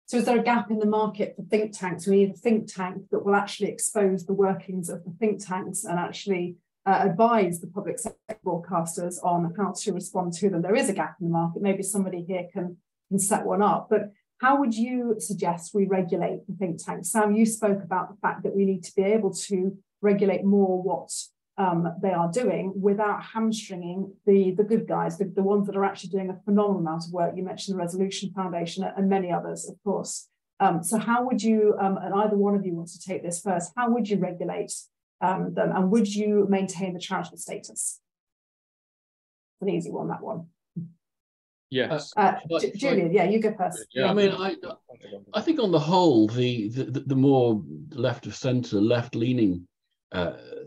So is there a gap in the market for think tanks? We need a think tank that will actually expose the workings of the think tanks and actually advise the public sector broadcasters on how to respond to them. There is a gap in the market. Maybe somebody here can set one up. But how would you suggest we regulate the think tanks? Sam, you spoke about the fact that we need to be able to regulate more what they are doing without hamstringing the good guys, the ones that are actually doing a phenomenal amount of work. You mentioned the Resolution Foundation and many others, of course. So how would you, and either one of you wants to take this first, how would you regulate them, and would you maintain the charitable status? An easy one, that one. Yes. Julian, yeah, you go first. Yeah, I mean, I think on the whole, the more left of centre, left-leaning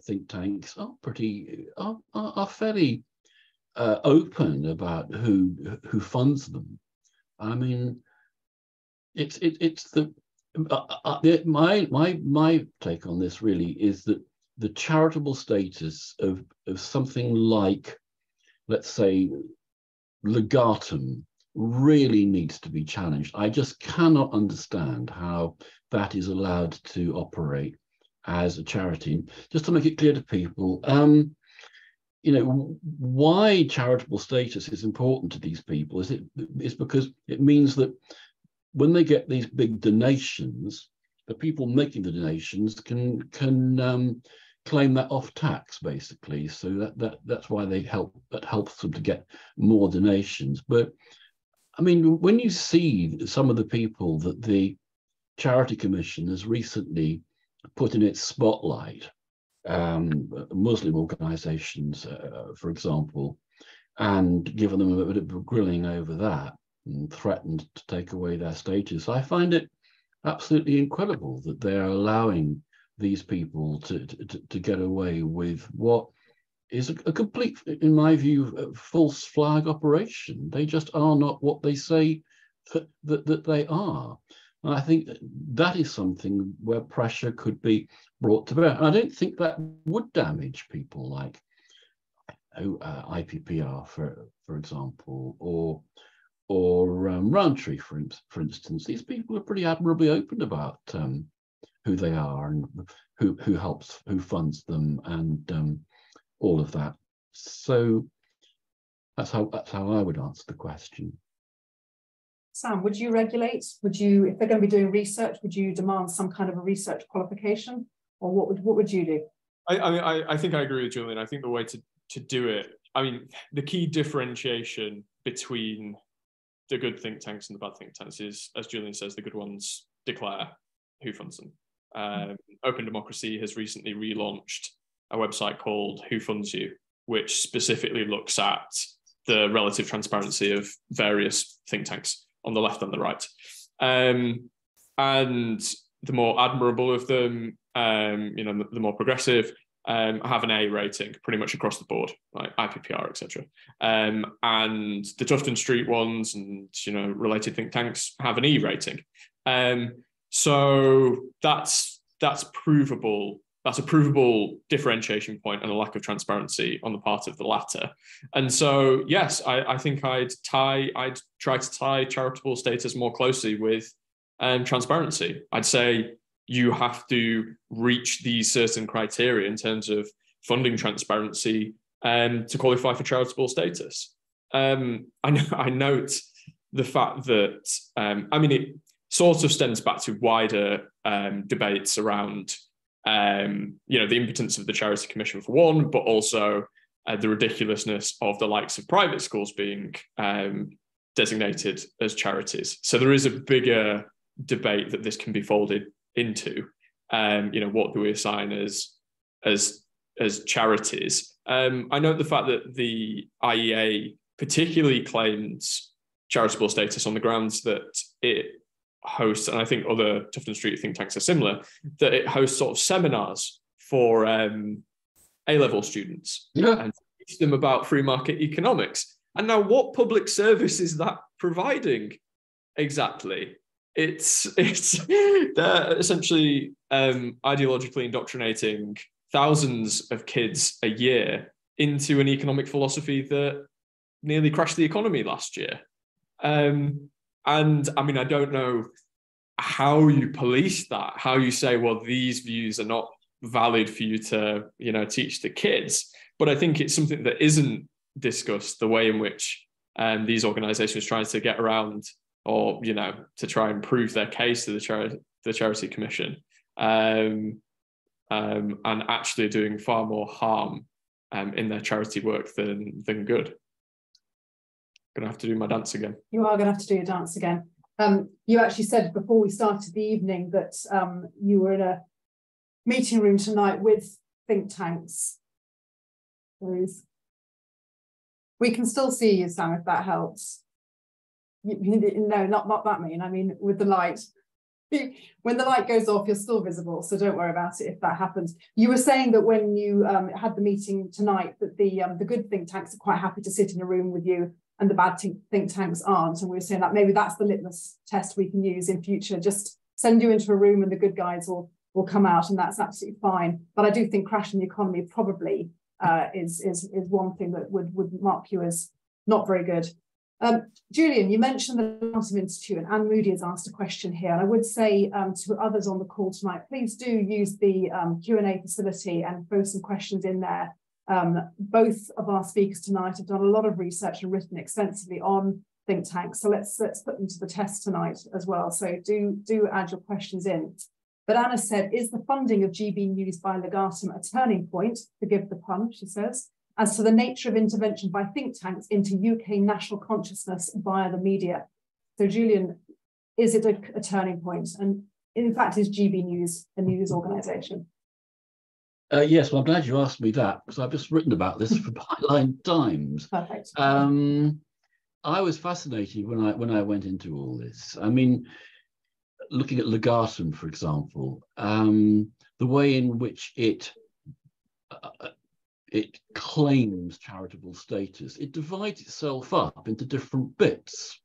think tanks are fairly open about who funds them. I mean, it's my take on this really is that the charitable status of something like, let's say, legatum really needs to be challenged. I just cannot understand how that is allowed to operate as a charity. Just to make it clear to people, why charitable status is important to these people is because it means that when they get these big donations, the people making the donations can claim that off tax, basically. So that's why that helps them to get more donations. But I mean, when you see some of the people that the Charity Commission has recently put in its spotlight, Muslim organizations, for example, and given them a bit of a grilling over that and threatened to take away their status, I find it absolutely incredible that they are allowing these people to get away with what is a complete, in my view, false flag operation. They just are not what they say that they are. And I think that is something where pressure could be brought to bear. And I don't think that would damage people like IPPR, for example, or Roundtree, for instance. These people are pretty admirably open about who they are and who funds them, and all of that. So that's how I would answer the question. Sam, would you regulate? Would you, if they're going to be doing research, would you demand some kind of a research qualification, or what would you do? I think I agree with Julian. I think the way to do it, I mean, the key differentiation between the good think tanks and the bad think tanks is, as Julian says, the good ones declare who funds them. Open Democracy has recently relaunched a website called Who Funds You, which specifically looks at the relative transparency of various think tanks on the left and the right. And the more admirable of them, the more progressive, have an A rating pretty much across the board, like IPPR, etc. And the Tufton Street ones and related think tanks have an E rating. So that's provable. That's a provable differentiation point and a lack of transparency on the part of the latter. And so, yes, I think I'd try to tie charitable status more closely with transparency. I'd say you have to reach these certain criteria in terms of funding transparency to qualify for charitable status. I note the fact that, it sort of stems back to wider debates around the impotence of the Charity Commission for one, but also the ridiculousness of the likes of private schools being designated as charities. So there is a bigger debate that this can be folded into. What do we assign as charities? I note the fact that the IEA particularly claims charitable status on the grounds that it hosts, and I think other Tufton Street think tanks are similar, that it hosts sort of seminars for A-level students and teach them about free market economics. And now what public service is that providing exactly? It's they're essentially ideologically indoctrinating thousands of kids a year into an economic philosophy that nearly crashed the economy last year. And I mean, I don't know how you police that, how you say, well, these views are not valid for you to, you know, teach the kids. But I think it's something that isn't discussed, the way in which these organizations try to get around, or, you know, to try and prove their case to the Charity Commission, and actually doing far more harm in their charity work than good. Gonna have to do my dance again. You are gonna have to do your dance again. You actually said before we started the evening that you were in a meeting room tonight with think tanks. We can still see you, Sam, if that helps. No, not that mean. I mean, with the light. When the light goes off, you're still visible, so don't worry about it if that happens. You were saying that when you had the meeting tonight, that the good think tanks are quite happy to sit in a room with you, and the bad think tanks aren't. And we were saying that maybe that's the litmus test we can use in future. Just send you into a room and the good guys will come out, and that's absolutely fine. But I do think crashing the economy probably is one thing that would mark you as not very good. Julian, you mentioned the Legartum Institute, and Anne Moody has asked a question here. And I would say to others on the call tonight, please do use the Q&A facility and throw some questions in there. Both of our speakers tonight have done a lot of research and written extensively on think tanks. So let's put them to the test tonight as well. So do add your questions in. But Anna said, is the funding of GB News by Legartum a turning point, forgive the pun, she says, as to the nature of intervention by think tanks into UK national consciousness via the media? So Julian, is it a turning point? And in fact, is GB News a news organisation? Yes, well, I'm glad you asked me that, because I've just written about this for Byline Times. Perfect. I was fascinated when I went into all this. I mean, looking at Legartum, for example, the way in which it claims charitable status, it divides itself up into different bits.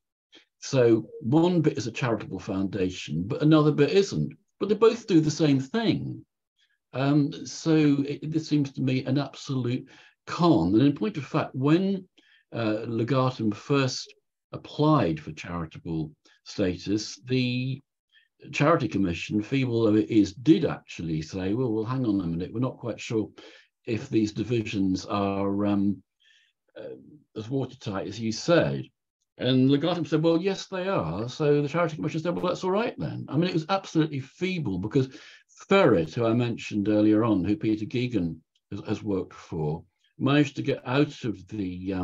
So one bit is a charitable foundation, but another bit isn't. But they both do the same thing. So this seems to me an absolute con. And in point of fact, when Legartum first applied for charitable status, the Charity Commission, feeble though it is, did actually say, well, hang on a minute, we're not quite sure if these divisions are as watertight as you said. And Legartum said, well, yes, they are. So the Charity Commission said, well, that's all right then. I mean, it was absolutely feeble, because Ferret, who I mentioned earlier on, who Peter Geoghegan has worked for, managed to get out of the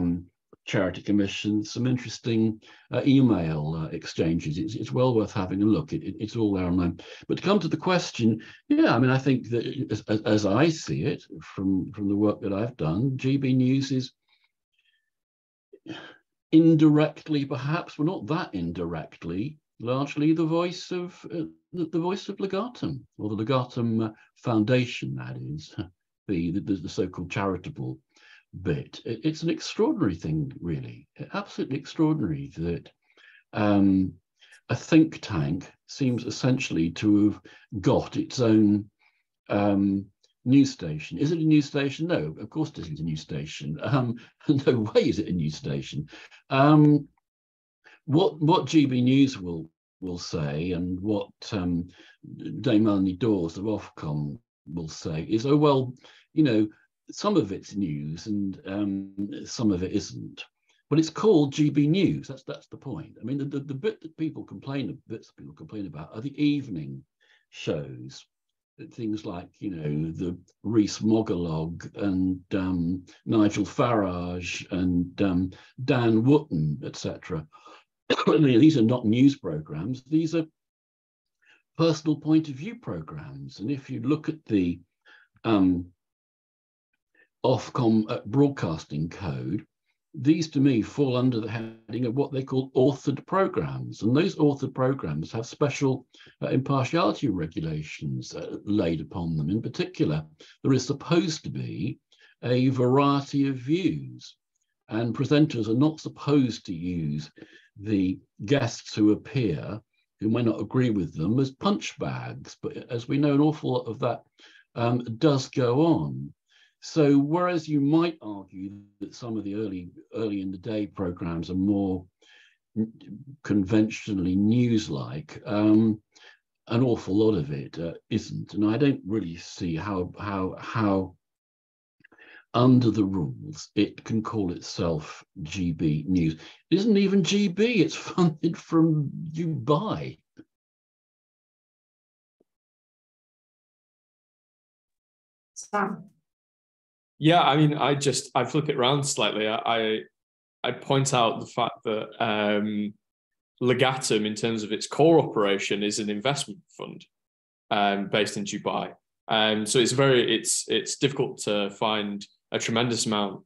Charity Commission some interesting email exchanges. It's well worth having a look. It's all there online. But to come to the question, yeah, I mean, I think that as I see it from the work that I've done, GB News is indirectly, perhaps, well, not that indirectly, largely the voice of Legartum, or the Legartum Foundation, that is, the so-called charitable bit. It's an extraordinary thing, really, absolutely extraordinary, that a think tank seems essentially to have got its own news station. Is it a news station? No, of course it isn't a news station. No way is it a news station. What GB News will say, and what Dame Melanie Dawes of Ofcom will say is, oh, well, you know, some of it's news and some of it isn't. But it's called GB News. That's the point. I mean, the bit that people complain about are the evening shows. Things like, you know, the Rees Mogolog and Nigel Farage and Dan Wootton, etc. These are not news programs. These are personal point of view programs. And if you look at the Ofcom broadcasting code, these to me fall under the heading of what they call authored programs. And those authored programs have special impartiality regulations laid upon them. In particular, there is supposed to be a variety of views, and presenters are not supposed to use the guests who appear, who may not agree with them, as punch bags. But as we know, an awful lot of that does go on. So whereas you might argue that some of the early in the day programs are more conventionally news-like, an awful lot of it isn't. And I don't really see how under the rules it can call itself GB News. It isn't even GB, it's funded from Dubai. Sam. Yeah, I mean, I flip it around slightly. I point out the fact that Legatum, in terms of its core operation, is an investment fund based in Dubai. So it's difficult to find a tremendous amount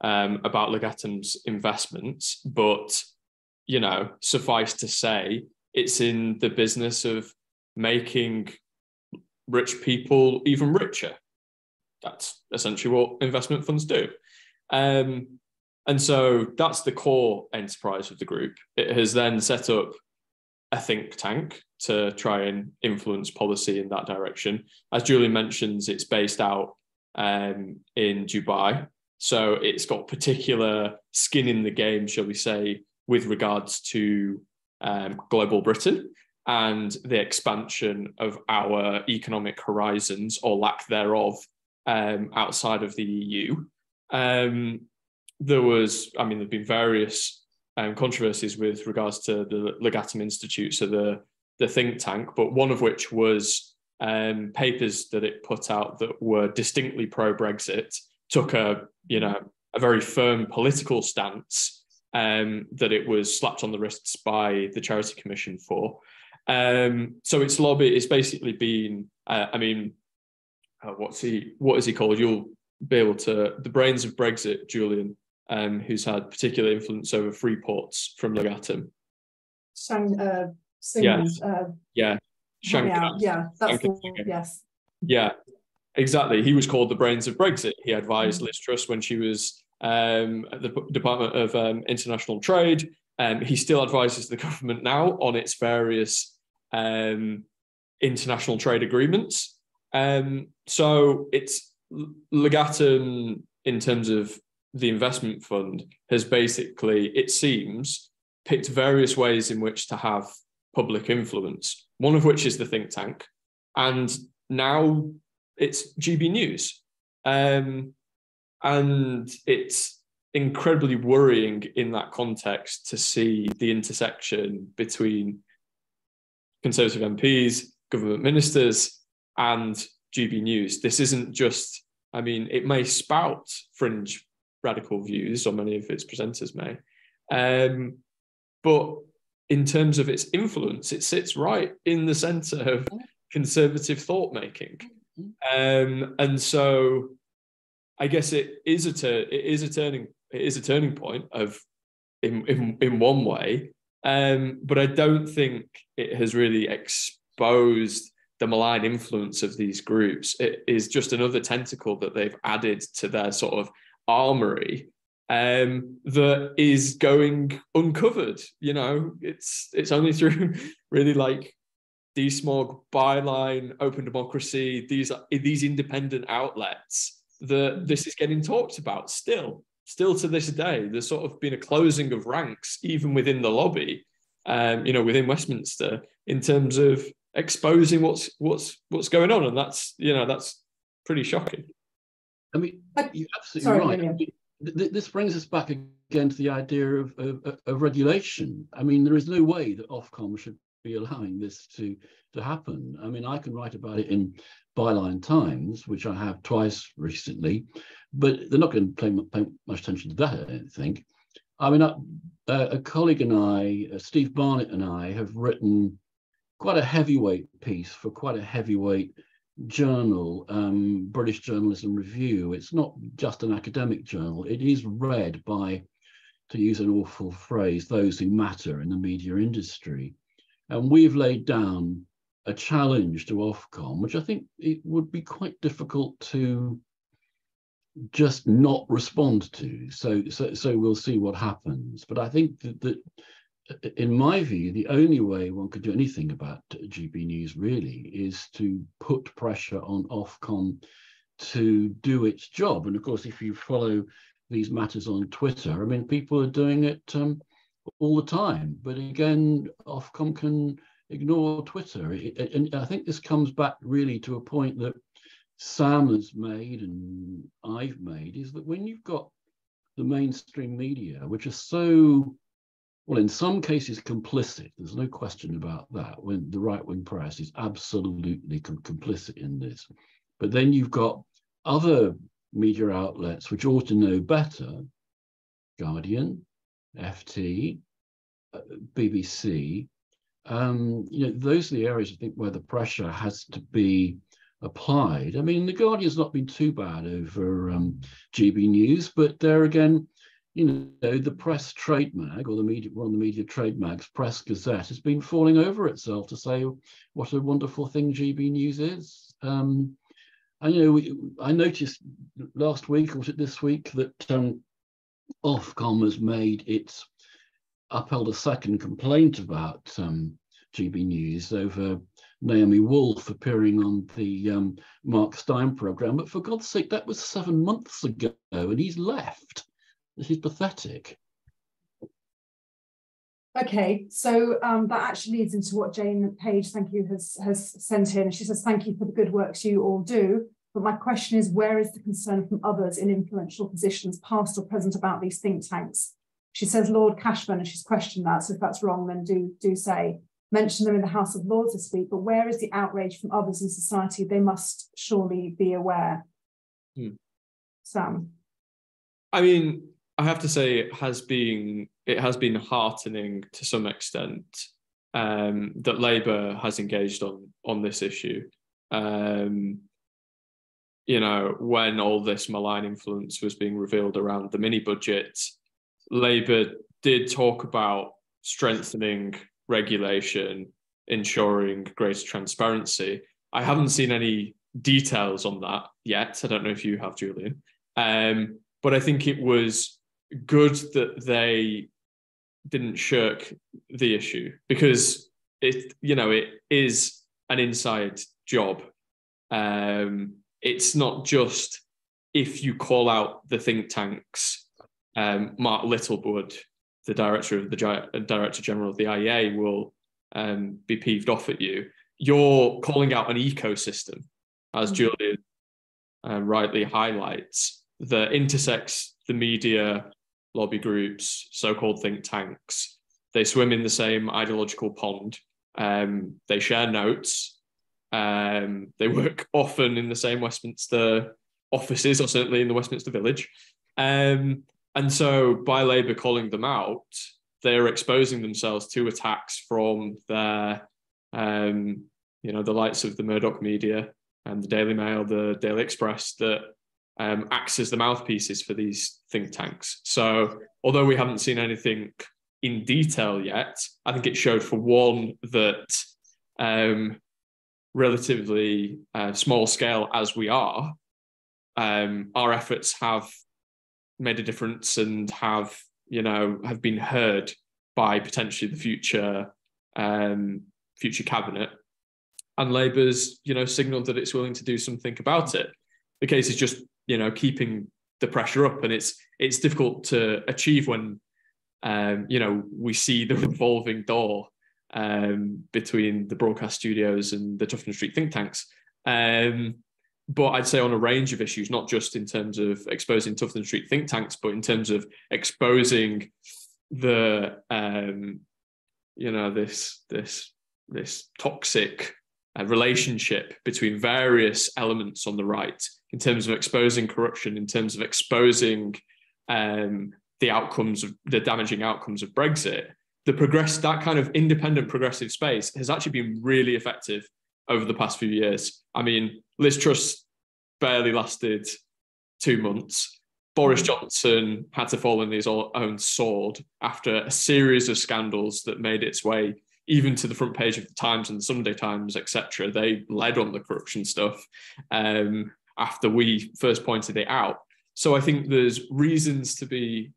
about Legatum's investments, but suffice to say, it's in the business of making rich people even richer. That's essentially what investment funds do. And so that's the core enterprise of the group. It has then set up a think tank to try and influence policy in that direction. As Julian mentions, it's based out in Dubai. So it's got particular skin in the game, shall we say, with regards to global Britain and the expansion of our economic horizons, or lack thereof, outside of the EU. There've been various controversies with regards to the Legatum Institute, so the think tank, but one of which was papers that it put out that were distinctly pro-Brexit, took a very firm political stance that it was slapped on the wrists by the Charity Commission for. So its lobby is basically been, what is he called? You'll be able to, the brains of Brexit, Julian, who's had particular influence over free ports from Legatum. Yes. Yeah, exactly. He was called the brains of Brexit. He advised Liz Truss when she was at the Department of International Trade. He still advises the government now on its various international trade agreements. So it's Legatum, in terms of the investment fund, has basically, it seems, picked various ways in which to have public influence, one of which is the think tank, and now it's GB News. And it's incredibly worrying in that context to see the intersection between Conservative MPs, government ministers, and GB News. This isn't just, it may spout fringe radical views, or many of its presenters may, but in terms of its influence, it sits right in the centre of conservative thought making. And so I guess it is a turning point of in one way, but I don't think it has really exposed the malign influence of these groups. It is just another tentacle that they've added to their sort of armory that is going uncovered. It's only through really like DSMOG, Byline, Open Democracy, these independent outlets that this is getting talked about still to this day. There's sort of been a closing of ranks even within the lobby, within Westminster, in terms of exposing what's going on, and that's pretty shocking. You're absolutely right. This brings us back again to the idea of regulation. There is no way that Ofcom should be allowing this to happen. I can write about it in Byline Times, which I have twice recently, but they're not going to pay much attention to that, I don't think. A colleague and I, Steve Barnett and I, have written quite a heavyweight piece for quite a heavyweight journal, British Journalism Review. It's not just an academic journal. It is read by, to use an awful phrase, those who matter in the media industry. And we've laid down a challenge to Ofcom, which I think it would be quite difficult to just not respond to. So we'll see what happens. But I think that in my view, the only way one could do anything about GB News really is to put pressure on Ofcom to do its job. And of course, if you follow these matters on Twitter, I mean, people are doing it all the time. But again, Ofcom can ignore Twitter. And I think this comes back really to a point that Sam has made and I've made, is that when you've got the mainstream media, which are so, well, in some cases complicit, there's no question about that, when the right-wing press is absolutely complicit in this. But then you've got other media outlets which ought to know better, Guardian, FT, BBC, those are the areas I think where the pressure has to be applied. I mean, the Guardian's not been too bad over GB News, but there again, the press trade mag, or the media, one of the media trade mags, Press Gazette, has been falling over itself to say what a wonderful thing GB News is. And I noticed last week, or was it this week, that Ofcom has upheld a second complaint about GB News over Naomi Wolf appearing on the Mark Stein programme. But for God's sake, that was 7 months ago, and he's left. This is pathetic. Okay, so that actually leads into what Jane Page, thank you, has sent in. She says, thank you for the good works you all do. But my question is, where is the concern from others in influential positions, past or present, about these think tanks? She says Lord Cashman, and she's questioned that. So if that's wrong, then do say. Mention them in the House of Lords this week. But where is the outrage from others in society? They must surely be aware. Sam. I mean, I have to say it has been heartening to some extent that Labour has engaged on this issue. When all this malign influence was being revealed around the mini budget, Labour did talk about strengthening regulation, ensuring greater transparency. I haven't seen any details on that yet. I don't know if you have, Julian. But I think it was good that they didn't shirk the issue, because it is an inside job. It's not just if you call out the think tanks. Mark Littlewood, the Director General of the IEA, will be peeved off at you. You're calling out an ecosystem, as Julian rightly highlights, that intersects the media, lobby groups, so-called think tanks. They swim in the same ideological pond. They share notes. They work often in the same Westminster offices, or certainly in the Westminster Village. And so by Labour calling them out, they're exposing themselves to attacks from their, the likes of the Murdoch media and the Daily Mail, the Daily Express, that acts as the mouthpieces for these think tanks. So although we haven't seen anything in detail yet, I think it showed, for one, that relatively small scale as we are, our efforts have made a difference and have been heard by potentially the future cabinet. And Labour's, signalled that it's willing to do something about it. The case is just, keeping the pressure up, and it's difficult to achieve when, we see the revolving door between the broadcast studios and the Tufton Street think tanks. But I'd say on a range of issues, not just in terms of exposing Tufton Street think tanks, but in terms of exposing the, this toxic relationship between various elements on the right, in terms of exposing corruption, in terms of exposing the damaging outcomes of Brexit. That kind of independent progressive space has actually been really effective over the past few years. I mean, Liz Truss barely lasted 2 months. Boris Johnson had to fall on his own sword after a series of scandals that made its way even to the front page of the Times and the Sunday Times, etc. They led on the corruption stuff after we first pointed it out. So I think there's reasons to be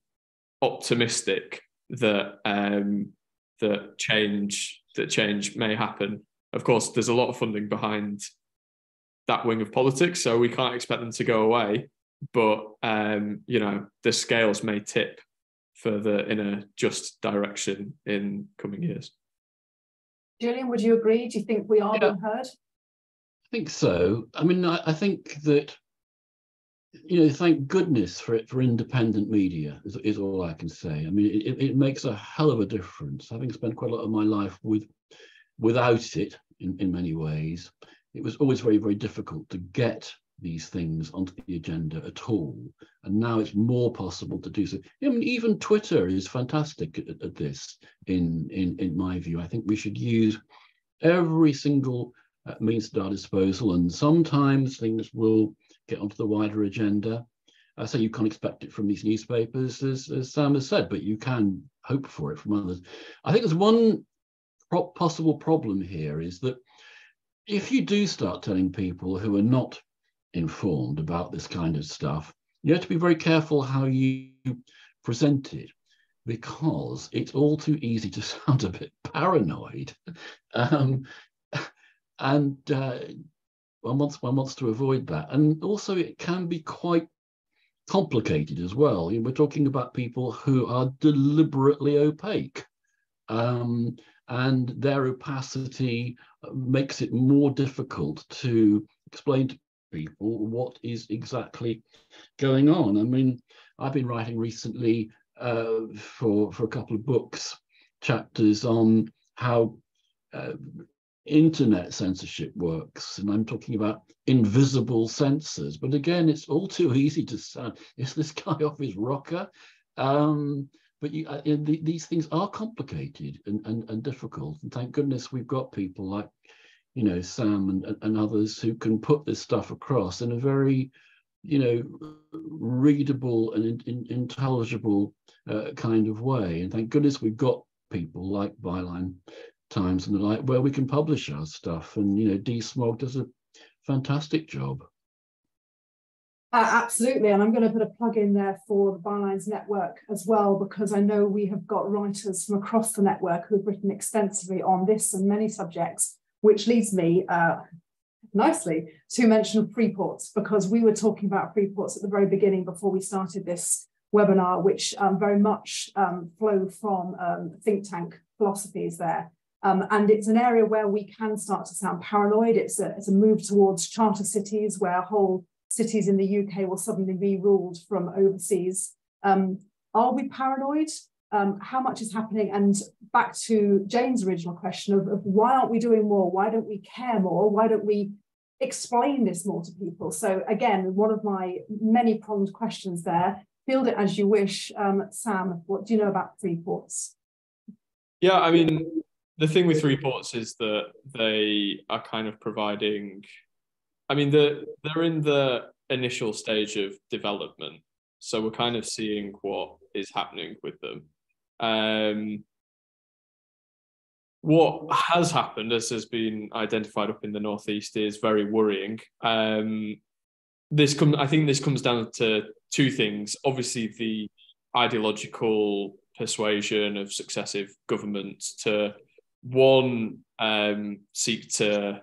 optimistic that that change may happen. Of course, there's a lot of funding behind that wing of politics, so we can't expect them to go away. But the scales may tip further in a just direction in coming years. Julian, would you agree? Do you think we are being heard? I think so. I mean, I think that, thank goodness for independent media is all I can say. I mean, it makes a hell of a difference. Having spent quite a lot of my life without it in many ways, it was always very, very difficult to get these things onto the agenda at all. And now it's more possible to do so. I mean, even Twitter is fantastic at this, in my view. I think we should use every single means at our disposal, and sometimes things will get onto the wider agenda. So you can't expect it from these newspapers, as Sam has said, but you can hope for it from others. I think there's one possible problem here, is that if you do start telling people who are not informed about this kind of stuff, you have to be very careful how you present it, because it's all too easy to sound a bit paranoid. And one wants to avoid that. And also it can be quite complicated as well. We're talking about people who are deliberately opaque. And their opacity makes it more difficult to explain to people what is exactly going on. I mean, I've been writing recently for a couple of books, chapters on how internet censorship works, and I'm talking about invisible censors. But again, it's all too easy to sound, is this guy off his rocker? But these things are complicated and difficult, and thank goodness we've got people like Sam and others who can put this stuff across in a very readable and intelligible kind of way. And thank goodness we've got people like Byline Times and the like, where we can publish our stuff. And D-Smog does a fantastic job. Absolutely, and I'm going to put a plug in there for the Bylines network as well, because I know we have got writers from across the network who have written extensively on this and many subjects, which leads me nicely to mention Freeports, because we were talking about Freeports at the very beginning before we started this webinar, which very much flow from think tank philosophies there. And it's an area where we can start to sound paranoid. It's a move towards charter cities, where whole cities in the UK will suddenly be ruled from overseas. Are we paranoid? How much is happening? And back to Jane's original question of why aren't we doing more? Why don't we care more? Why don't we explain this more to people? So again, one of my many pronged questions there. Field it as you wish. Sam, what do you know about Freeports? Yeah, I mean, the thing with Freeports is that they are kind of providing, I mean, they're in the initial stage of development. So we're kind of seeing what is happening with them. What has happened, as has been identified up in the Northeast, is very worrying. I think this comes down to two things. Obviously, the ideological persuasion of successive governments to, one, seek to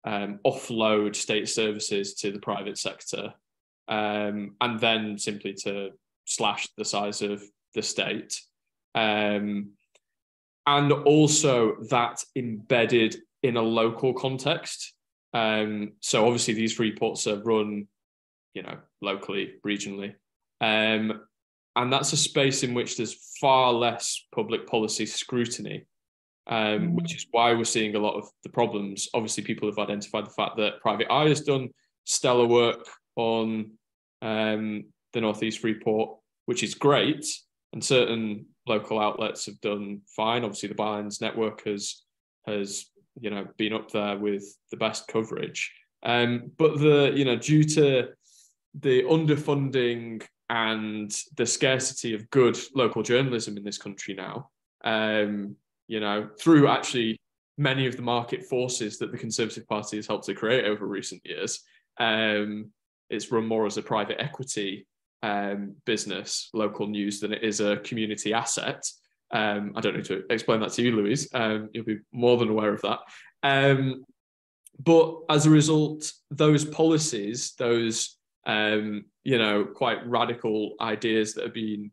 offload state services to the private sector, and then simply to slash the size of the state. And also that embedded in a local context. So obviously these Freeports are run, locally, regionally. And that's a space in which there's far less public policy scrutiny, which is why we're seeing a lot of the problems. Obviously, people have identified the fact that Private Eye has done stellar work on the Northeast Freeport, which is great, and certain local outlets have done fine. Obviously, the Bylines network has been up there with the best coverage. But due to the underfunding and the scarcity of good local journalism in this country now, through actually many of the market forces that the Conservative Party has helped to create over recent years, it's run more as a private equity business, local news, than it is a community asset. I don't need to explain that to you, Louise. You'll be more than aware of that. But as a result, those policies, those quite radical ideas that have been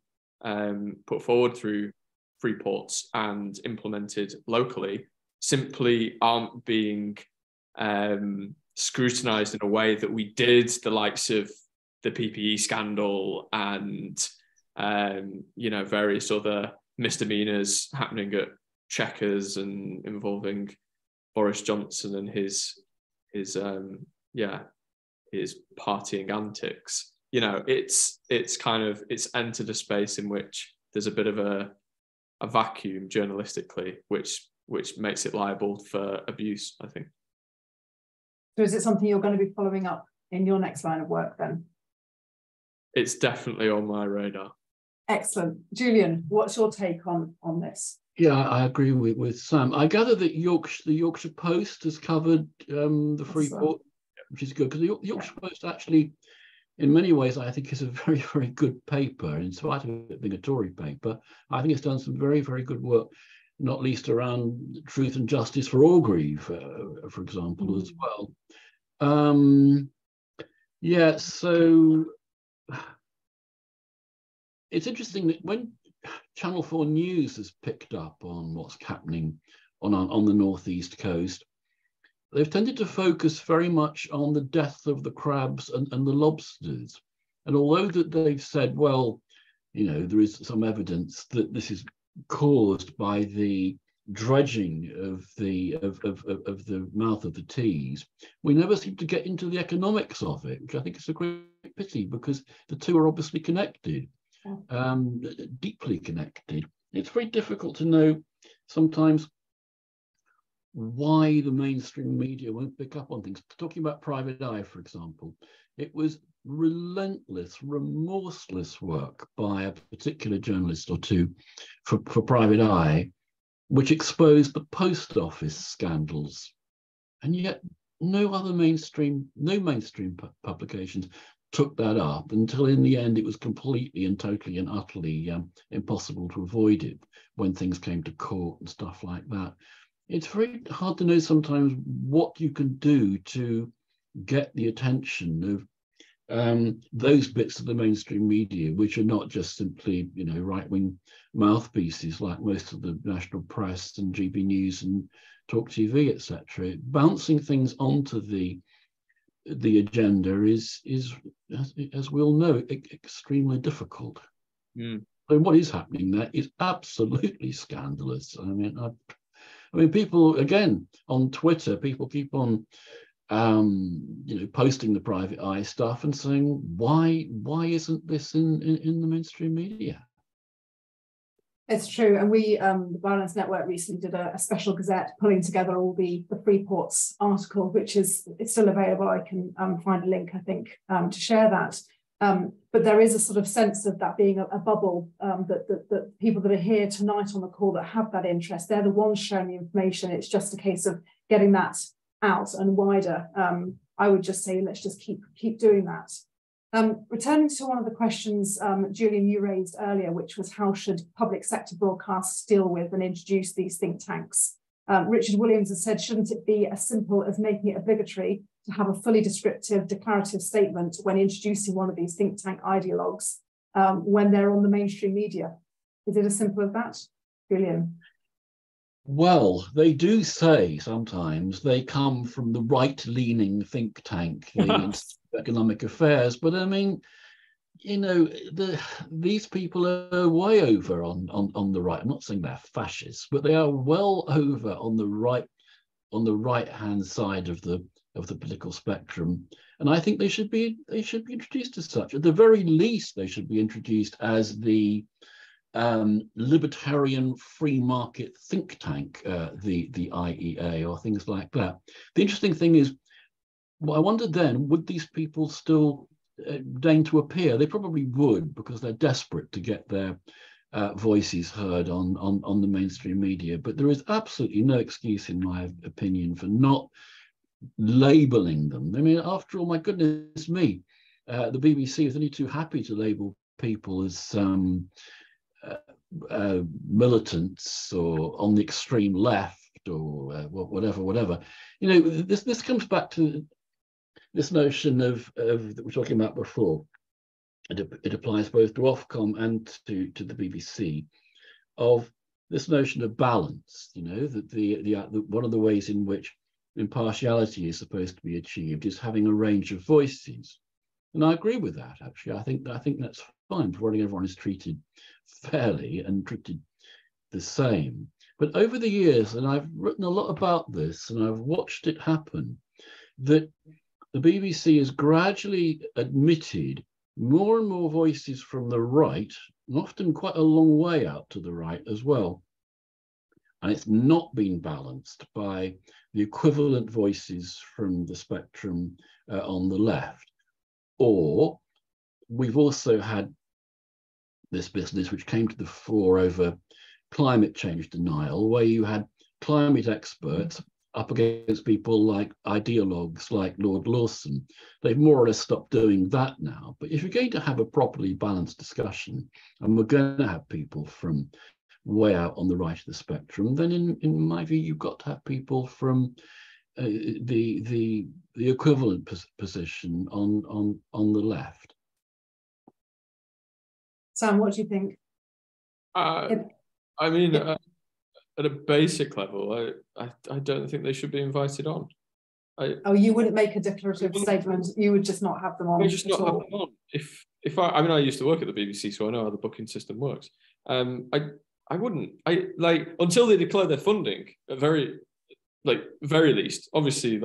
put forward through free ports and implemented locally simply aren't being scrutinised in a way that we did the likes of the PPE scandal and various other misdemeanours happening at Chequers and involving Boris Johnson and his partying antics. It's entered a space in which there's a bit of a vacuum journalistically, which makes it liable for abuse, I think. So is it something you're going to be following up in your next line of work then? It's definitely on my radar. Excellent. Julian, what's your take on this? Yeah, I agree with Sam. I gather that the Yorkshire Post has covered the free port, which is good, because the Yorkshire Post actually, in many ways, I think is a very, very good paper. In spite of it being a Tory paper, I think it's done some very, very good work, not least around truth and justice for Orgreave, for example, as well. So it's interesting that when Channel 4 News has picked up on what's happening on the northeast coast, they've tended to focus very much on the death of the crabs and the lobsters. And although that they've said, well, there is some evidence that this is caused by the dredging of the mouth of the Tees, we never seem to get into the economics of it, which I think is a great pity, because the two are obviously connected. Deeply connected. It's very difficult to know sometimes why the mainstream media won't pick up on things. Talking about Private Eye, for example, it was relentless, remorseless work by a particular journalist or two for Private Eye, which exposed the post office scandals, and yet no mainstream publications took that up until in the end it was completely and totally and utterly impossible to avoid it when things came to court and stuff like that. It's very hard to know sometimes what you can do to get the attention of those bits of the mainstream media, which are not just simply, right-wing mouthpieces like most of the national press and GB News and Talk TV, etc. Bouncing things onto the agenda is, as we all know, extremely difficult. And what is happening there is absolutely scandalous. I mean, people, again, on Twitter, people keep on posting the Private Eye stuff and saying, why isn't this in the mainstream media? It's true, and we, the Violence Network, recently did a special gazette pulling together all the free ports article, which it's still available. I can find a link, I think, to share that. But there is a sort of sense of that being a bubble, that people that are here tonight on the call that have that interest, they're the ones sharing the information. It's just a case of getting that out and wider. I would just say, let's just keep doing that. Returning to one of the questions, Julian, you raised earlier, which was how should public sector broadcasts deal with and introduce these think tanks? Richard Williams has said, shouldn't it be as simple as making it obligatory to have a fully descriptive, declarative statement when introducing one of these think tank ideologues when they're on the mainstream media? Is it as simple as that, Julian? Well, they do say sometimes they come from the right-leaning think tank, the Institute of Economic Affairs, but I mean, these people are way over on the right. I'm not saying they're fascists, but they are well over on the right-hand side of the political spectrum, and I think they should be introduced as such. At the very least, they should be introduced as the libertarian free market think tank, the IEA, or things like that. The interesting thing is, Well, I wondered then, would these people still deign to appear? They probably would, because they're desperate to get their voices heard on the mainstream media. But there is absolutely no excuse, in my opinion, for not labeling them. I mean, after all, my goodness me, the BBC is only too happy to label people as militants or on the extreme left or whatever. You know, this comes back to this notion of that we're talking about before. It applies both to Ofcom and to the BBC, of this notion of balance. You know, that the one of the ways in which impartiality is supposed to be achieved is having a range of voices, and I agree with that. Actually, I think that's fine, providing everyone is treated fairly and treated the same. But over the years, and I've written a lot about this, and I've watched it happen, that the BBC has gradually admitted more and more voices from the right, and often quite a long way out to the right as well. And it's not been balanced by the equivalent voices from the spectrum on the left. Or we've also had this business which came to the fore over climate change denial, where you had climate experts up against people like ideologues like Lord Lawson. They've more or less stopped doing that now. But if you're going to have a properly balanced discussion, and we're going to have people from way out on the right of the spectrum, then in my view, you've got to have people from the equivalent position on the left. Sam, what do you think? I mean, at a basic level, I don't think they should be invited on. You wouldn't make a declarative statement. You would just not have them on. I just not have them on. If I mean, I used to work at the BBC, so I know how the booking system works. I wouldn't. Until they declare their funding, at very least. Obviously,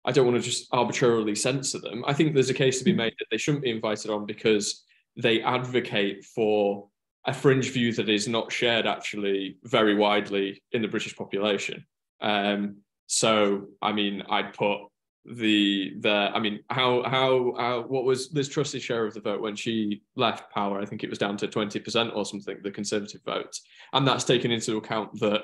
I don't want to just arbitrarily censor them. I think there's a case to be made that they shouldn't be invited on because they advocate for a fringe view that is not shared actually very widely in the British population. So, I mean, I'd put what was Liz Truss's share of the vote when she left power? I think it was down to 20% or something, the Conservative vote. And that's taken into account that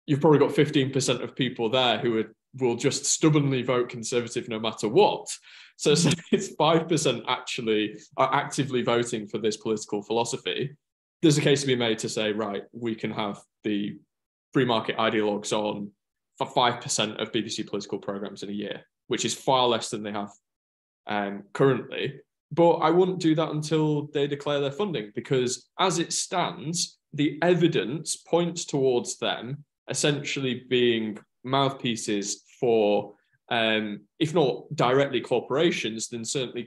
you've probably got 15% of people there who will just stubbornly vote Conservative no matter what. So it's 5% actually are actively voting for this political philosophy. There's a case to be made to say, right, we can have the free market ideologues on for 5% of BBC political programmes in a year, which is far less than they have currently. But I wouldn't do that until they declare their funding, because as it stands, the evidence points towards them essentially being mouthpieces for, if not directly corporations, then certainly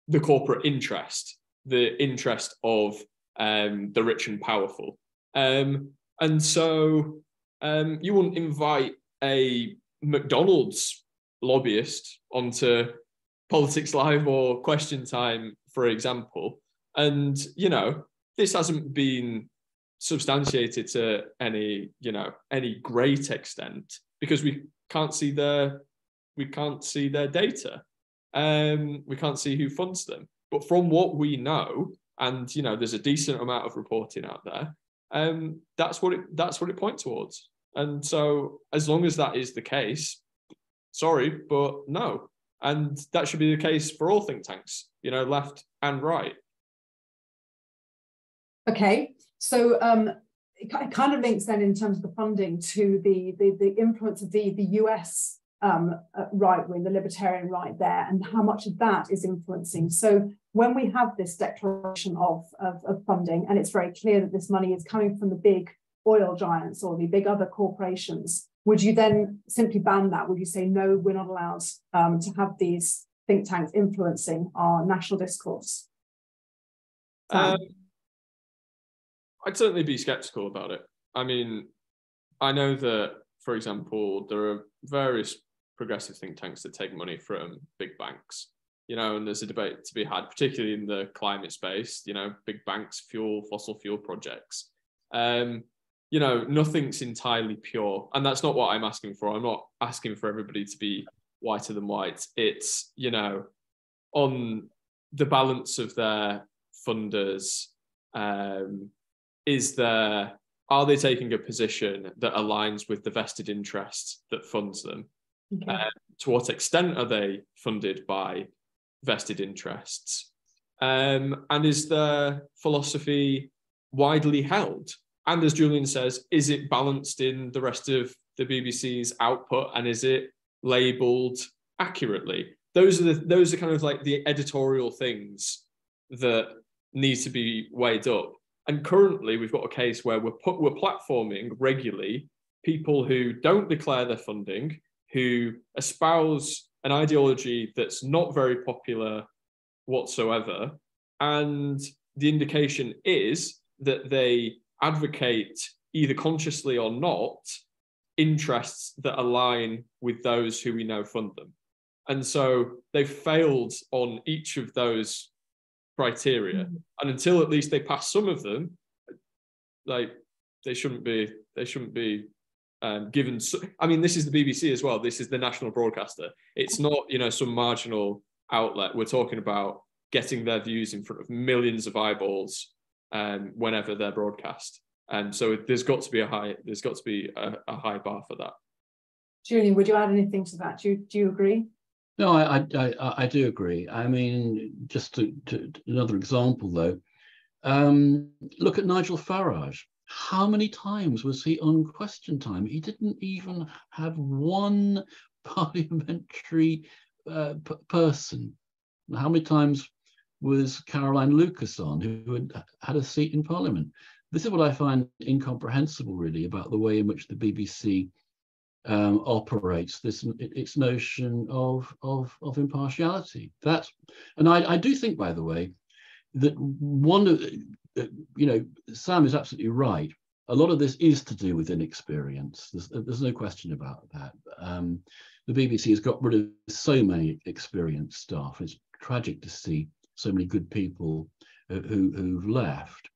the corporate interest, the interest of the rich and powerful. And so you wouldn't invite a McDonald's lobbyist onto Politics Live or Question Time, for example. And, you know, this hasn't been substantiated to any great extent because we can't see their data. We can't see who funds them. But from what we know, and, you know, there's a decent amount of reporting out there, that's what it points towards. And so as long as that is the case, sorry, but no. And that should be the case for all think tanks, you know, left and right. Okay, so it kind of links then in terms of the funding to the influence of the US right wing, the libertarian right there, and how much of that is influencing. So when we have this declaration of funding, and it's very clear that this money is coming from the big oil giants or the big other corporations, would you then simply ban that? Would you say, no, we're not allowed to have these think tanks influencing our national discourse? I'd certainly be skeptical about it. I mean, I know that, for example, there are various progressive think tanks that take money from big banks, you know, and there's a debate to be had, particularly in the climate space, you know, big banks fuel fossil fuel projects. You know, nothing's entirely pure. And that's not what I'm asking for. I'm not asking for everybody to be whiter than white. It's, you know, on the balance of their funders, are they taking a position that aligns with the vested interest that funds them? Okay. To what extent are they funded by vested interests? And is their philosophy widely held? And as Julian says, is it balanced in the rest of the BBC's output, and is it labelled accurately? Those are kind of like the editorial things that need to be weighed up. And currently, we've got a case where we're platforming regularly people who don't declare their funding, who espouse an ideology that's not very popular whatsoever, and the indication is that they advocate, either consciously or not, interests that align with those who we know fund them. And so they've failed on each of those criteria. And until at least they pass some of them, like, they shouldn't be given. I mean, this is the BBC as well. This is the national broadcaster. It's not, you know, some marginal outlet. We're talking about getting their views in front of millions of eyeballs whenever they're broadcast. And so there's got to be a high bar for that. Julian, would you add anything to that? Do you agree? No, I do agree. I mean, just to another example though, look at Nigel Farage. How many times was he on Question Time? He didn't even have one parliamentary person. How many times was Caroline Lucas on, who had a seat in Parliament? This is what I find incomprehensible, really, about the way in which the BBC operates, its notion of impartiality. And I do think, by the way, that one of, you know, Sam is absolutely right. A lot of this is to do with inexperience. There's no question about that. The BBC has got rid of so many experienced staff. It's tragic to see so many good people who've left.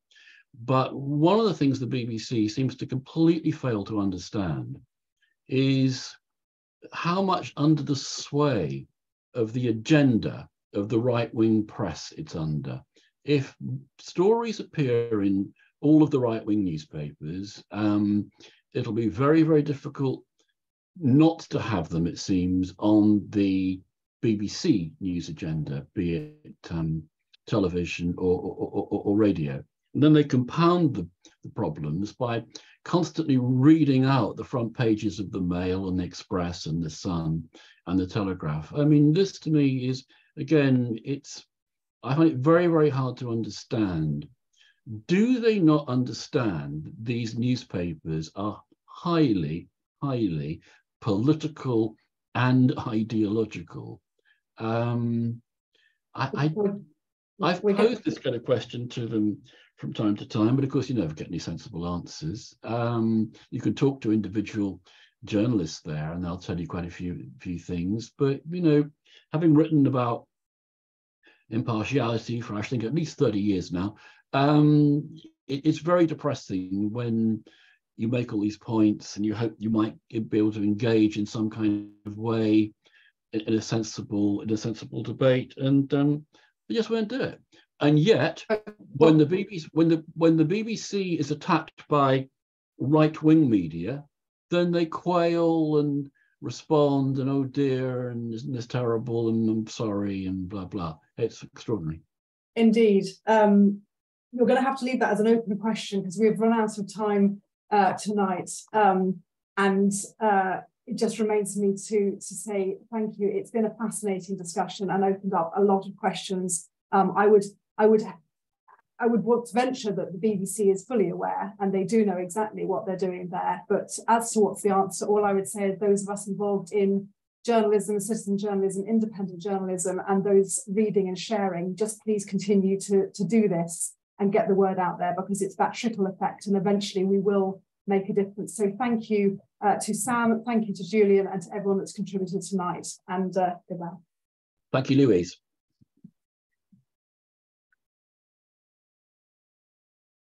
But one of the things the BBC seems to completely fail to understand is how much under the sway of the agenda of the right-wing press it's under. If stories appear in all of the right-wing newspapers, it'll be very, very difficult not to have them, it seems, on the BBC news agenda, be it television or radio. And then they compound the problems by constantly reading out the front pages of the Mail and the Express and the Sun and the Telegraph. I mean, this to me is, again, I find it very, very hard to understand. Do they not understand these newspapers are highly, highly political and ideological? I've posed this kind of question to them from time to time, but of course you never get any sensible answers. You can talk to individual journalists there and they'll tell you quite a few things, but you know, having written about impartiality for I think at least 30 years now, it's very depressing when you make all these points and you hope you might be able to engage in some kind of way in a sensible debate, and they just won't do it. And yet, when the BBC is attacked by right-wing media, then they quail and respond and oh dear, and isn't this terrible, and I'm sorry, and blah blah. It's extraordinary. Indeed. You're going to have to leave that as an open question because we've run out of time tonight. And it just remains for me to say thank you. It's been a fascinating discussion and opened up a lot of questions. I would want to venture that the BBC is fully aware and they do know exactly what they're doing there. But as to what's the answer, all I would say is those of us involved in journalism, citizen journalism, independent journalism, and those reading and sharing, just please continue to do this and get the word out there, because it's that trickle effect and eventually we will make a difference. So thank you to Sam, thank you to Julian, and to everyone that's contributed tonight, and goodbye. Thank you, Louise.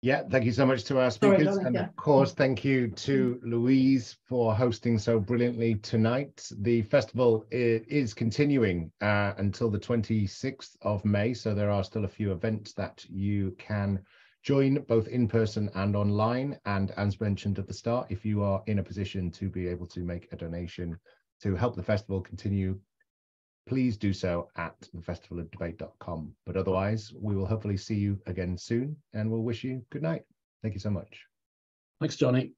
Yeah, thank you so much to our Sorry, speakers. Johnny, And yeah. of course, thank you to Louise for hosting so brilliantly tonight. The festival is continuing until the 26th of May. So there are still a few events that you can join both in person and online. And as mentioned at the start, if you are in a position to be able to make a donation to help the festival continue, please do so at thefestivalofdebate.com. But otherwise, we will hopefully see you again soon, and we'll wish you good night. Thank you so much. Thanks, Johnny.